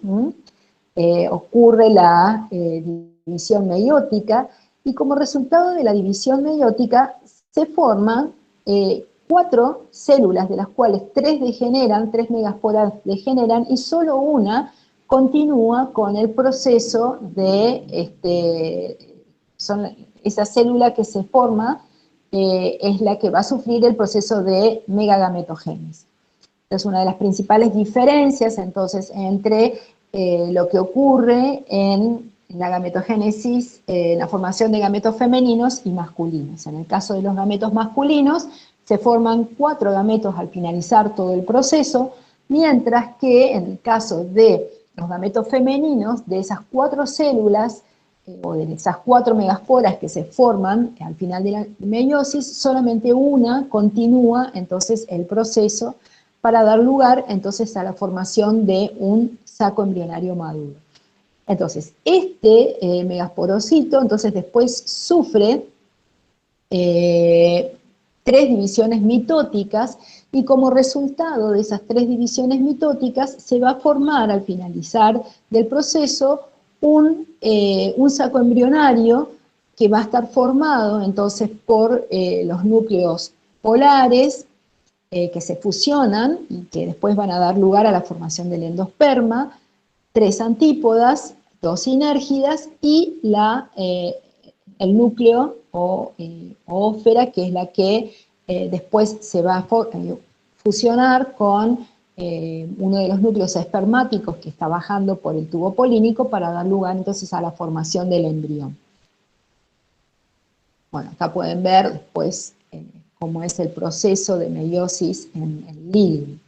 ocurre la división meiótica, y como resultado de la división meiótica se forman 4 células, de las cuales 3 degeneran, 3 megasporas degeneran, y solo una continúa con el proceso de, esa célula que se forma es la que va a sufrir el proceso de megagametogénesis. Es una de las principales diferencias, entonces, entre lo que ocurre en la gametogénesis, la formación de gametos femeninos y masculinos. En el caso de los gametos masculinos, se forman 4 gametos al finalizar todo el proceso, mientras que en el caso de los gametos femeninos, de esas 4 células, o de esas 4 megasporas que se forman al final de la meiosis, solamente una continúa entonces el proceso para dar lugar entonces a la formación de un saco embrionario maduro. Entonces, este megasporocito entonces después sufre 3 divisiones mitóticas, y como resultado de esas 3 divisiones mitóticas se va a formar al finalizar del proceso un saco embrionario que va a estar formado entonces por los núcleos polares que se fusionan y que después van a dar lugar a la formación del endosperma, 3 antípodas, 2 sinérgidas y el núcleo o ósfera, que es la que después se va a fusionar con uno de los núcleos espermáticos que está bajando por el tubo polínico para dar lugar entonces a la formación del embrión. Bueno, acá pueden ver después cómo es el proceso de meiosis en el Lili.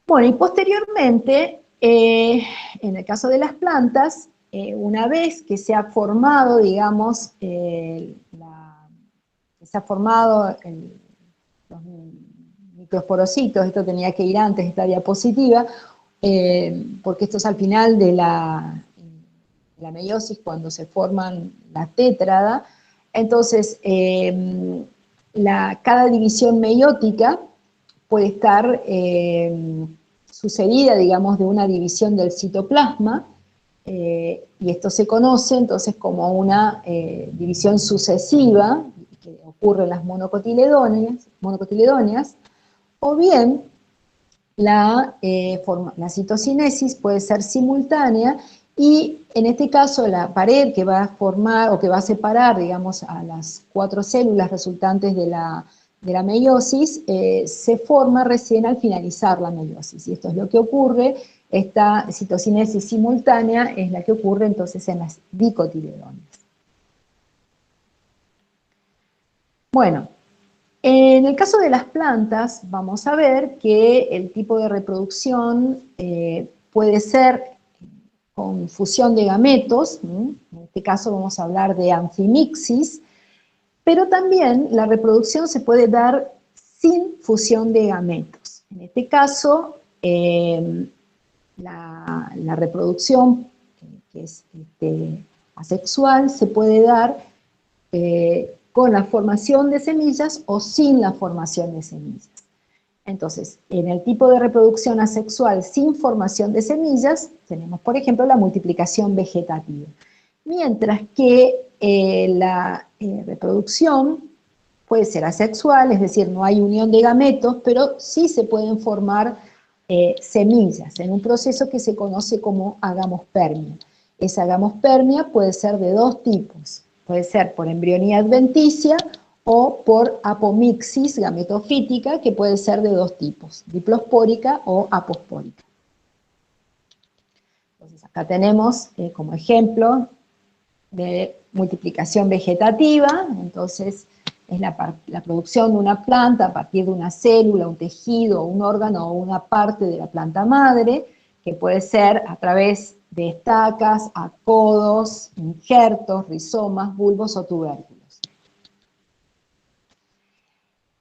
Bueno, y posteriormente, en el caso de las plantas, una vez que se ha formado, digamos, se ha formado los microsporocitos, esto tenía que ir antes, esta diapositiva, porque esto es al final de la meiosis, cuando se forman la tétrada. Entonces, cada división meiótica puede estar sucedida, digamos, de una división del citoplasma, y esto se conoce entonces como una división sucesiva, que ocurre en las monocotiledóneas, o bien la citocinesis puede ser simultánea, y en este caso la pared que va a formar o que va a separar, digamos, a las 4 células resultantes de la meiosis, se forma recién al finalizar la meiosis, y esto es lo que ocurre. Esta citocinesis simultánea es la que ocurre entonces en las dicotiledóneas. Bueno, en el caso de las plantas, vamos a ver que el tipo de reproducción puede ser con fusión de gametos, en este caso vamos a hablar de anfimixis, pero también la reproducción se puede dar sin fusión de gametos. En este caso, la reproducción, que es asexual, se puede dar con la formación de semillas o sin la formación de semillas. Entonces, en el tipo de reproducción asexual sin formación de semillas, tenemos, por ejemplo, la multiplicación vegetativa. Mientras que la reproducción puede ser asexual, es decir, no hay unión de gametos, pero sí se pueden formar semillas en un proceso que se conoce como agamospermia. Esa agamospermia puede ser de 2 tipos. Puede ser por embrionía adventicia o por apomixis gametofítica, que puede ser de 2 tipos, diplospórica o apospórica. Entonces acá tenemos como ejemplo de multiplicación vegetativa. Entonces es la producción de una planta a partir de una célula, un tejido, un órgano o una parte de la planta madre, que puede ser a través de estacas, acodos, injertos, rizomas, bulbos o tubérculos.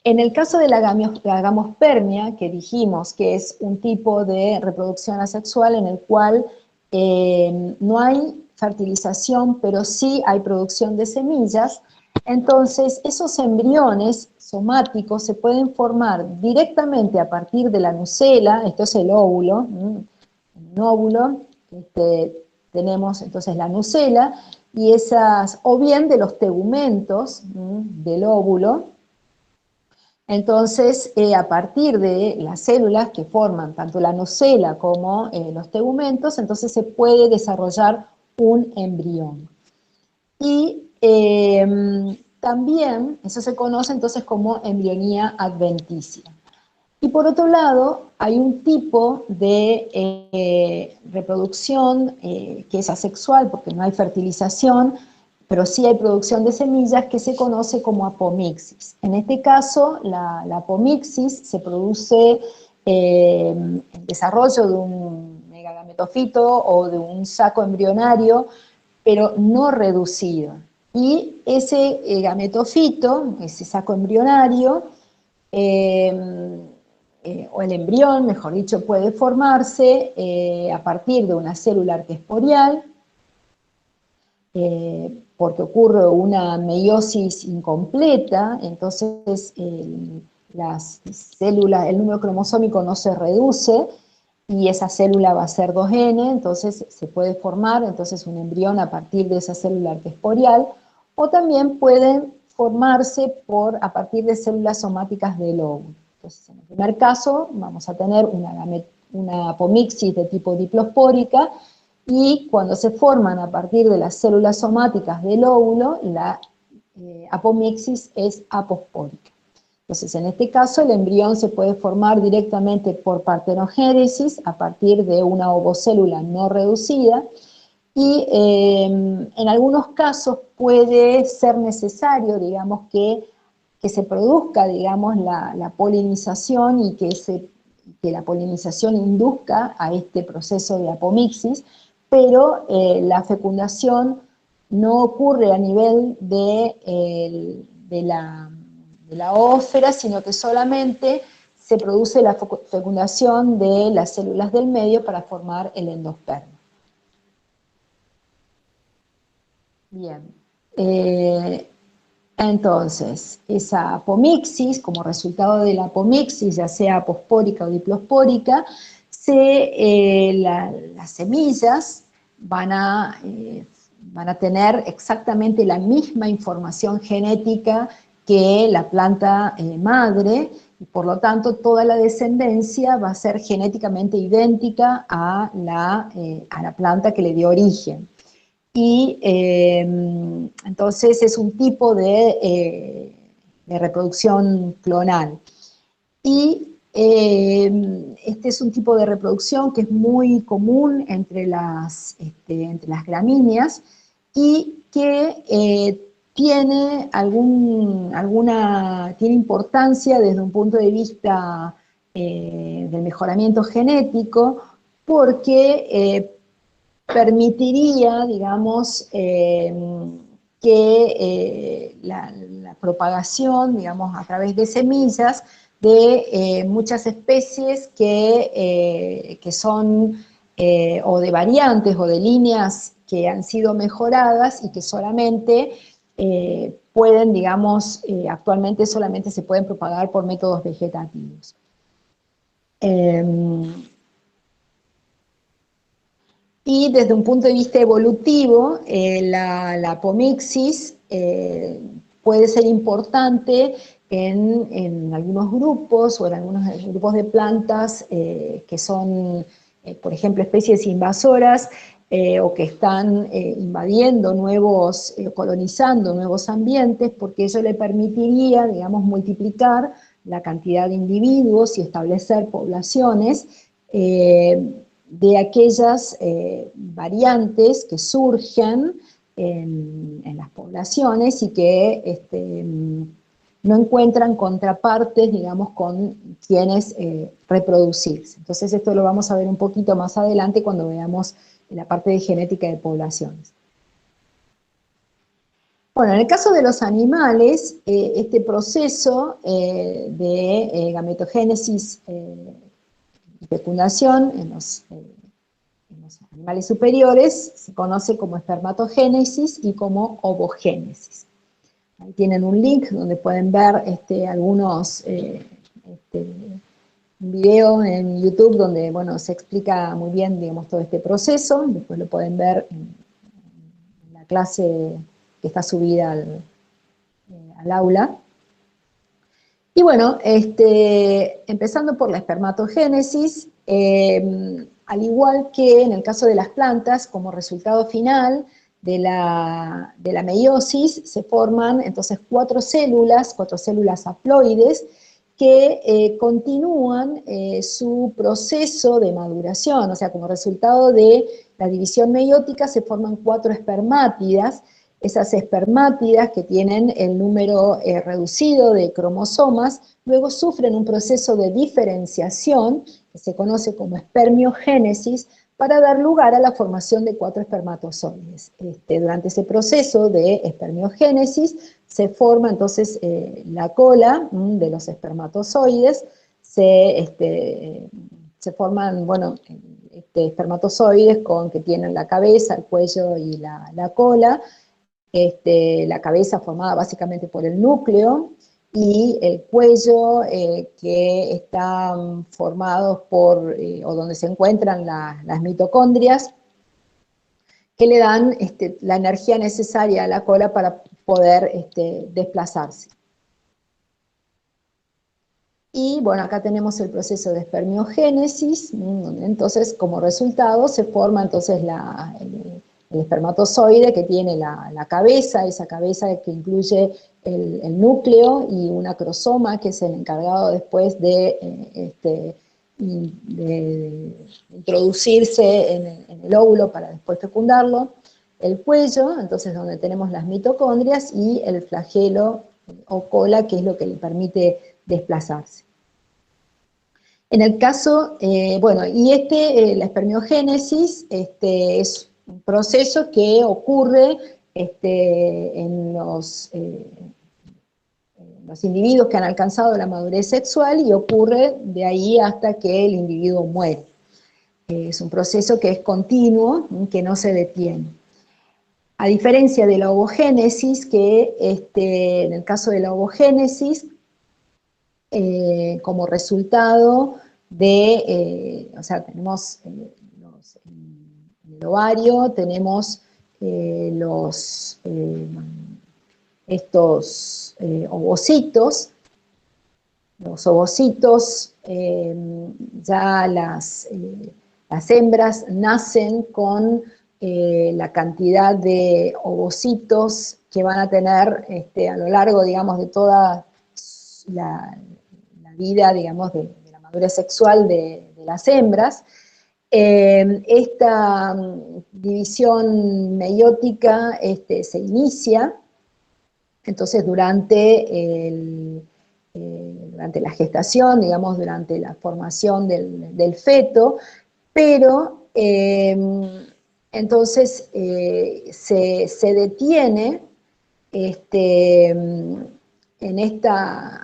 En el caso de la agamospermia, que dijimos que es un tipo de reproducción asexual en el cual no hay fertilización, pero sí hay producción de semillas, entonces esos embriones somáticos se pueden formar directamente a partir de la nucela. Esto es el óvulo, el óvulo, tenemos entonces la nucela, y o bien de los tegumentos del óvulo. Entonces, a partir de las células que forman tanto la nucela como los tegumentos, entonces se puede desarrollar un embrión. Y también, eso se conoce entonces como embrionía adventicia. Y por otro lado, hay un tipo de reproducción que es asexual, porque no hay fertilización, pero sí hay producción de semillas, que se conoce como apomixis. En este caso, la apomixis se produce el desarrollo de un gametofito o de un saco embrionario, pero no reducido. Y ese gametofito, ese saco embrionario, o el embrión, mejor dicho, puede formarse a partir de una célula arquesporial, porque ocurre una meiosis incompleta, entonces las células, el número cromosómico no se reduce, y esa célula va a ser 2N, entonces se puede formar entonces un embrión a partir de esa célula arquesporial, o también pueden formarse a partir de células somáticas del óvulo. Entonces, en el primer caso, vamos a tener una apomixis de tipo diplospórica, y cuando se forman a partir de las células somáticas del óvulo, la apomixis es apospórica. Entonces, en este caso, el embrión se puede formar directamente por partenogénesis a partir de una ovocélula no reducida, y en algunos casos puede ser necesario, digamos, que se produzca, digamos, la polinización, y que la polinización induzca a este proceso de apomixis, pero la fecundación no ocurre a nivel de la ósfera, sino que solamente se produce la fecundación de las células del medio para formar el endospermo. Bien. Entonces, esa apomixis, como resultado de la apomixis, ya sea apospórica o diplospórica, las semillas van a tener exactamente la misma información genética que la planta madre, y por lo tanto toda la descendencia va a ser genéticamente idéntica a la planta que le dio origen. Y entonces es un tipo de reproducción clonal. Y este es un tipo de reproducción que es muy común entre las gramíneas, y que tiene tiene importancia desde un punto de vista del mejoramiento genético, porque permitiría, digamos, que la propagación, digamos, a través de semillas de muchas especies que son o de variantes o de líneas que han sido mejoradas y que solamente pueden, digamos, actualmente solamente se pueden propagar por métodos vegetativos. Y desde un punto de vista evolutivo, la apomixis puede ser importante en algunos grupos, o en algunos grupos de plantas que son, por ejemplo, especies invasoras, o que están invadiendo colonizando nuevos ambientes, porque eso le permitiría, digamos, multiplicar la cantidad de individuos y establecer poblaciones de aquellas variantes que surgen en las poblaciones y que no encuentran contrapartes, digamos, con quienes reproducirse. Entonces esto lo vamos a ver un poquito más adelante cuando veamos la parte de genética de poblaciones. Bueno, en el caso de los animales, este proceso de gametogénesis y fecundación en los animales superiores se conoce como espermatogénesis y como ovogénesis. Ahí tienen un link donde pueden ver un video en YouTube donde, bueno, se explica muy bien, digamos, todo este proceso. Después lo pueden ver en la clase que está subida al aula. Y bueno, empezando por la espermatogénesis, al igual que en el caso de las plantas, como resultado final de la meiosis, se forman entonces cuatro células haploides, que continúan su proceso de maduración, o sea, como resultado de la división meiótica se forman cuatro espermátidas. Esas espermátidas, que tienen el número reducido de cromosomas, luego sufren un proceso de diferenciación, que se conoce como espermiogénesis, para dar lugar a la formación de 4 espermatozoides. Durante ese proceso de espermiogénesis se forma entonces la cola de los espermatozoides, se forman, bueno, espermatozoides que tienen la cabeza, el cuello y la cola, la cabeza formada básicamente por el núcleo, y el cuello que está formado por, o donde se encuentran las mitocondrias, que le dan la energía necesaria a la cola para poder desplazarse. Y bueno, acá tenemos el proceso de espermiogénesis, donde entonces como resultado se forma entonces el espermatozoide que tiene la cabeza, esa cabeza que incluye el núcleo y un acrosoma que es el encargado después de introducirse en el óvulo para después fecundarlo, el cuello, entonces donde tenemos las mitocondrias, y el flagelo o cola, que es lo que le permite desplazarse. En el caso, bueno, y la espermiogénesis es un proceso que ocurre en los individuos que han alcanzado la madurez sexual, y ocurre de ahí hasta que el individuo muere. Es un proceso que es continuo, que no se detiene. A diferencia de la ovogénesis, que en el caso de la ovogénesis, como resultado de, o sea, tenemos en el ovario, tenemos estos ovocitos. Los ovocitos, ya las hembras nacen con la cantidad de ovocitos que van a tener a lo largo, digamos, de toda la vida, digamos, de la madurez sexual de las hembras. Esta división meiótica se inicia, entonces durante la gestación, digamos, durante la formación del feto, pero entonces se detiene en esta,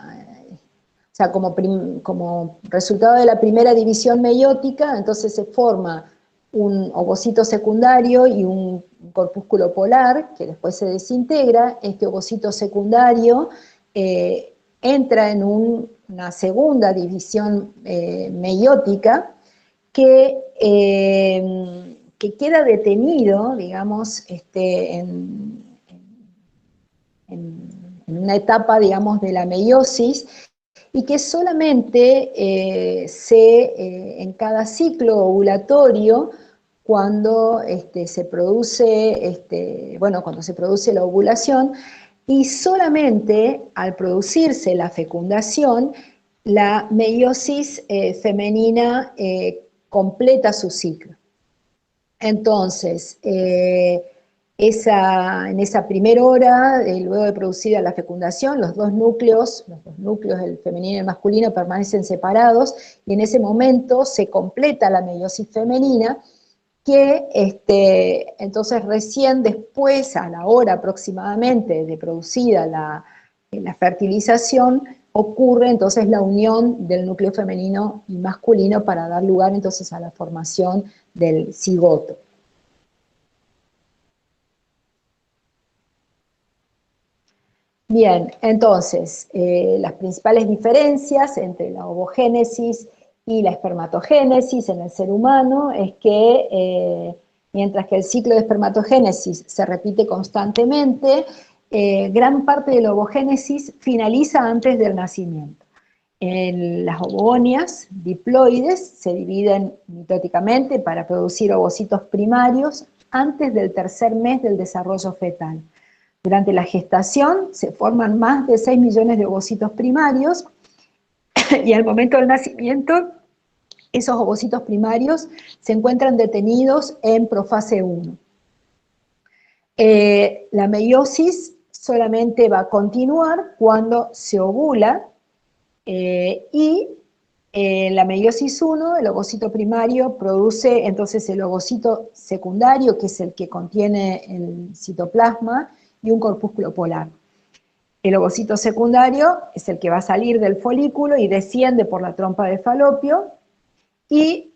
o sea, como resultado de la primera división meiótica, entonces se forma un ovocito secundario y un corpúsculo polar, que después se desintegra. Este ovocito secundario entra en una segunda división meiótica que queda detenido, digamos, en una etapa, digamos, de la meiosis, y que solamente en cada ciclo ovulatorio, cuando se produce, cuando se produce la ovulación, y solamente al producirse la fecundación, la meiosis femenina completa su ciclo. Entonces, en esa primera hora, luego de producida la fecundación, los dos núcleos, el femenino y el masculino, permanecen separados, y en ese momento se completa la meiosis femenina, que entonces recién después, a la hora aproximadamente de producida la fertilización, ocurre entonces la unión del núcleo femenino y masculino para dar lugar entonces a la formación del cigoto. Bien, entonces, las principales diferencias entre la ovogénesis y la espermatogénesis en el ser humano es que, mientras que el ciclo de espermatogénesis se repite constantemente, gran parte de la ovogénesis finaliza antes del nacimiento. Las ovogonias diploides se dividen mitóticamente para producir ovocitos primarios antes del tercer mes del desarrollo fetal. Durante la gestación se forman más de 6 millones de ovocitos primarios, y al momento del nacimiento esos ovocitos primarios se encuentran detenidos en profase 1. La meiosis solamente va a continuar cuando se ovula, y La meiosis 1, el ovocito primario, produce entonces el ovocito secundario, que es el que contiene el citoplasma, y un corpúsculo polar. El ovocito secundario es el que va a salir del folículo y desciende por la trompa de Falopio, y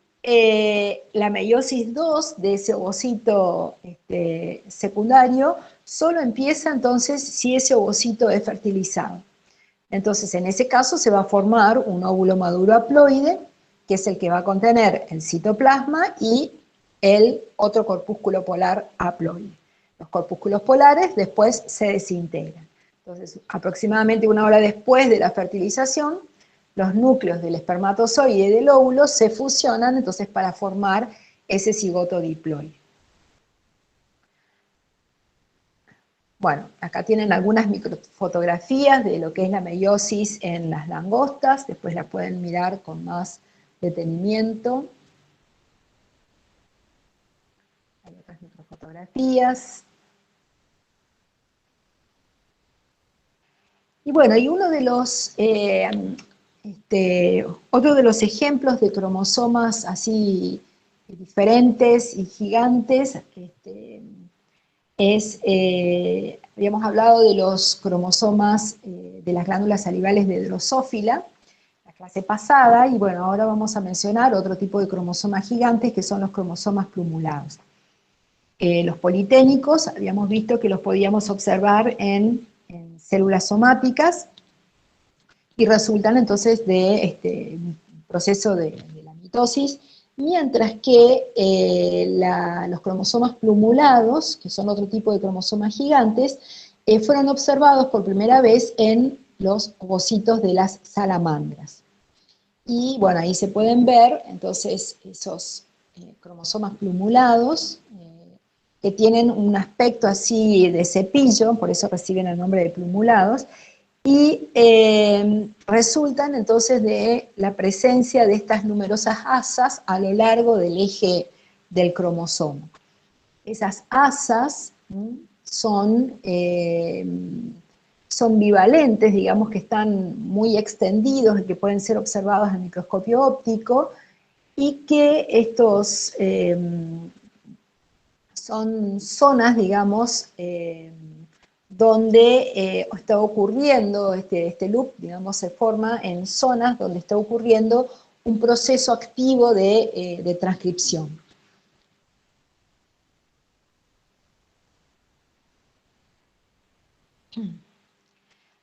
la meiosis 2 de ese ovocito secundario solo empieza entonces si ese ovocito es fertilizado. Entonces, en ese caso se va a formar un óvulo maduro haploide, que es el que va a contener el citoplasma y el otro corpúsculo polar haploide. Los corpúsculos polares después se desintegran. Entonces, aproximadamente 1 hora después de la fertilización, los núcleos del espermatozoide y del óvulo se fusionan entonces para formar ese cigoto diploide. Bueno, acá tienen algunas microfotografías de lo que es la meiosis en las langostas, después la pueden mirar con más detenimiento. Hay otras microfotografías. Y bueno, y uno de los, otro de los ejemplos de cromosomas así diferentes y gigantes, habíamos hablado de los cromosomas de las glándulas salivales de Drosófila, la clase pasada, y bueno, ahora vamos a mencionar otro tipo de cromosomas gigantes que son los cromosomas plumulados. Los politénicos, habíamos visto que los podíamos observar en células somáticas, y resultan entonces de un proceso de la mitosis, mientras que los cromosomas plumulados, que son otro tipo de cromosomas gigantes, fueron observados por primera vez en los ovocitos de las salamandras. Y bueno, ahí se pueden ver entonces esos cromosomas plumulados, que tienen un aspecto así de cepillo, por eso reciben el nombre de plumulados, y resultan entonces de la presencia de estas numerosas asas a lo largo del eje del cromosoma. Esas asas son bivalentes, digamos que están muy extendidos y que pueden ser observados en microscopio óptico, y que estos son zonas, digamos, donde está ocurriendo, este loop, digamos, se forma en zonas donde está ocurriendo un proceso activo de transcripción.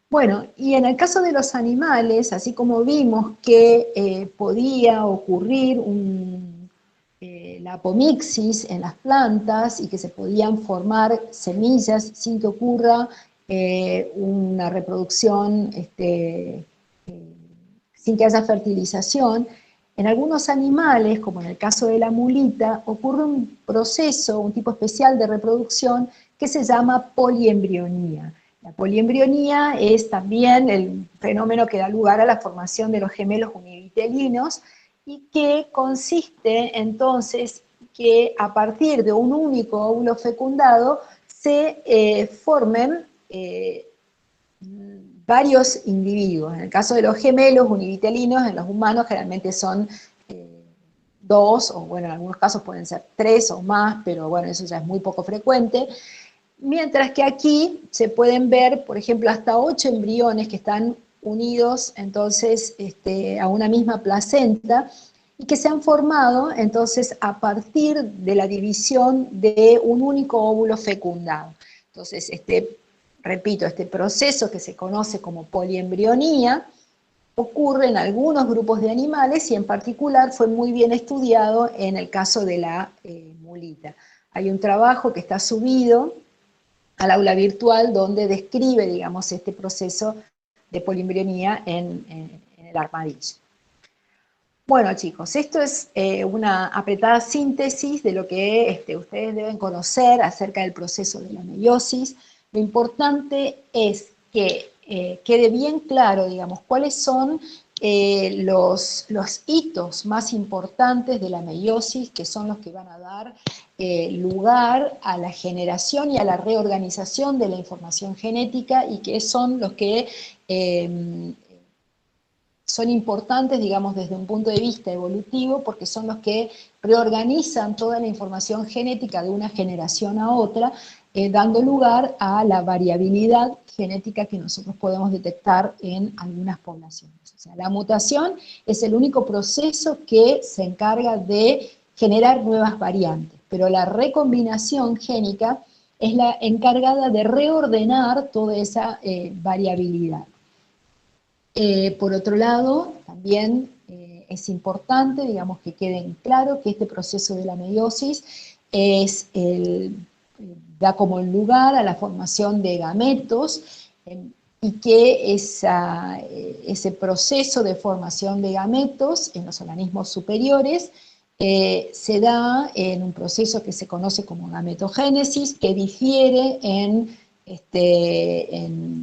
Bueno, y en el caso de los animales, así como vimos que podía ocurrir la apomixis en las plantas y que se podían formar semillas sin que ocurra una reproducción, sin que haya fertilización, en algunos animales, como en el caso de la mulita, ocurre un proceso, un tipo especial de reproducción que se llama poliembrionía. La poliembrionía es también el fenómeno que da lugar a la formación de los gemelos univitelinos, y que consiste entonces que a partir de un único óvulo fecundado se formen varios individuos. En el caso de los gemelos univitelinos, en los humanos generalmente son 2, o bueno, en algunos casos pueden ser 3 o más, pero bueno, eso ya es muy poco frecuente. Mientras que aquí se pueden ver, por ejemplo, hasta 8 embriones que están unidos entonces a una misma placenta, y que se han formado entonces a partir de la división de un único óvulo fecundado. Entonces, repito, este proceso que se conoce como poliembrionía ocurre en algunos grupos de animales, y en particular fue muy bien estudiado en el caso de la mulita. Hay un trabajo que está subido al aula virtual donde describe, digamos, este proceso de poliembrionía en el armadillo. Bueno, chicos, esto es una apretada síntesis de lo que ustedes deben conocer acerca del proceso de la meiosis. Lo importante es que quede bien claro, digamos, cuáles son los hitos más importantes de la meiosis, que son los que van a dar lugar a la generación y a la reorganización de la información genética, y que son los que son importantes, digamos, desde un punto de vista evolutivo, porque son los que reorganizan toda la información genética de una generación a otra, dando lugar a la variabilidad genética que nosotros podemos detectar en algunas poblaciones. O sea, la mutación es el único proceso que se encarga de generar nuevas variantes, pero la recombinación génica es la encargada de reordenar toda esa variabilidad. Por otro lado, también es importante, digamos, que quede claro que este proceso de la meiosis da como lugar a la formación de gametos, y que ese proceso de formación de gametos en los organismos superiores se da en un proceso que se conoce como gametogénesis, que difiere en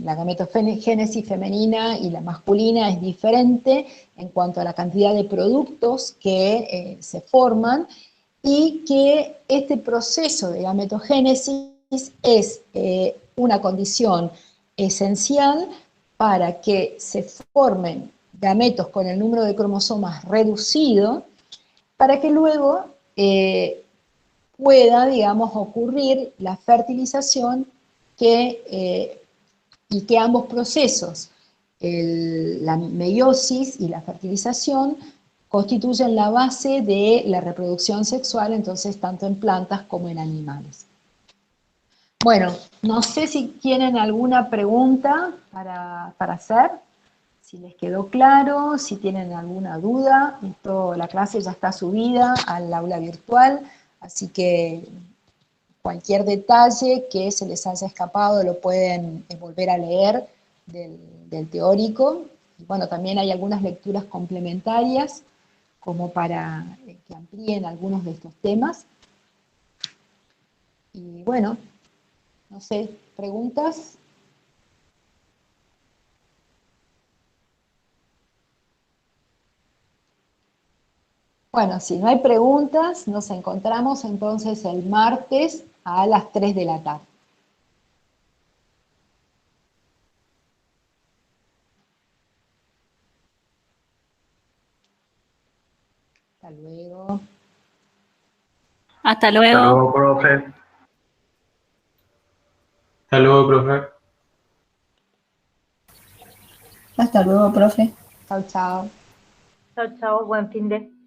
la gametogénesis femenina y la masculina es diferente en cuanto a la cantidad de productos que se forman, y que este proceso de gametogénesis es una condición esencial para que se formen gametos con el número de cromosomas reducido, para que luego pueda, digamos, ocurrir la fertilización y que ambos procesos, la meiosis y la fertilización, constituyen la base de la reproducción sexual, entonces tanto en plantas como en animales. Bueno, no sé si tienen alguna pregunta para hacer, si les quedó claro, si tienen alguna duda. La clase ya está subida al aula virtual, así que cualquier detalle que se les haya escapado lo pueden volver a leer del teórico. Y bueno, también hay algunas lecturas complementarias como para que amplíen algunos de estos temas. Y bueno, no sé, ¿preguntas? Bueno, si no hay preguntas, nos encontramos entonces el martes a las 3 de la tarde. Hasta luego. Hasta Hasta luego. luego, profe. Hasta luego, profe. Hasta luego, profe. Chao, chao. Chao, chao, buen fin de.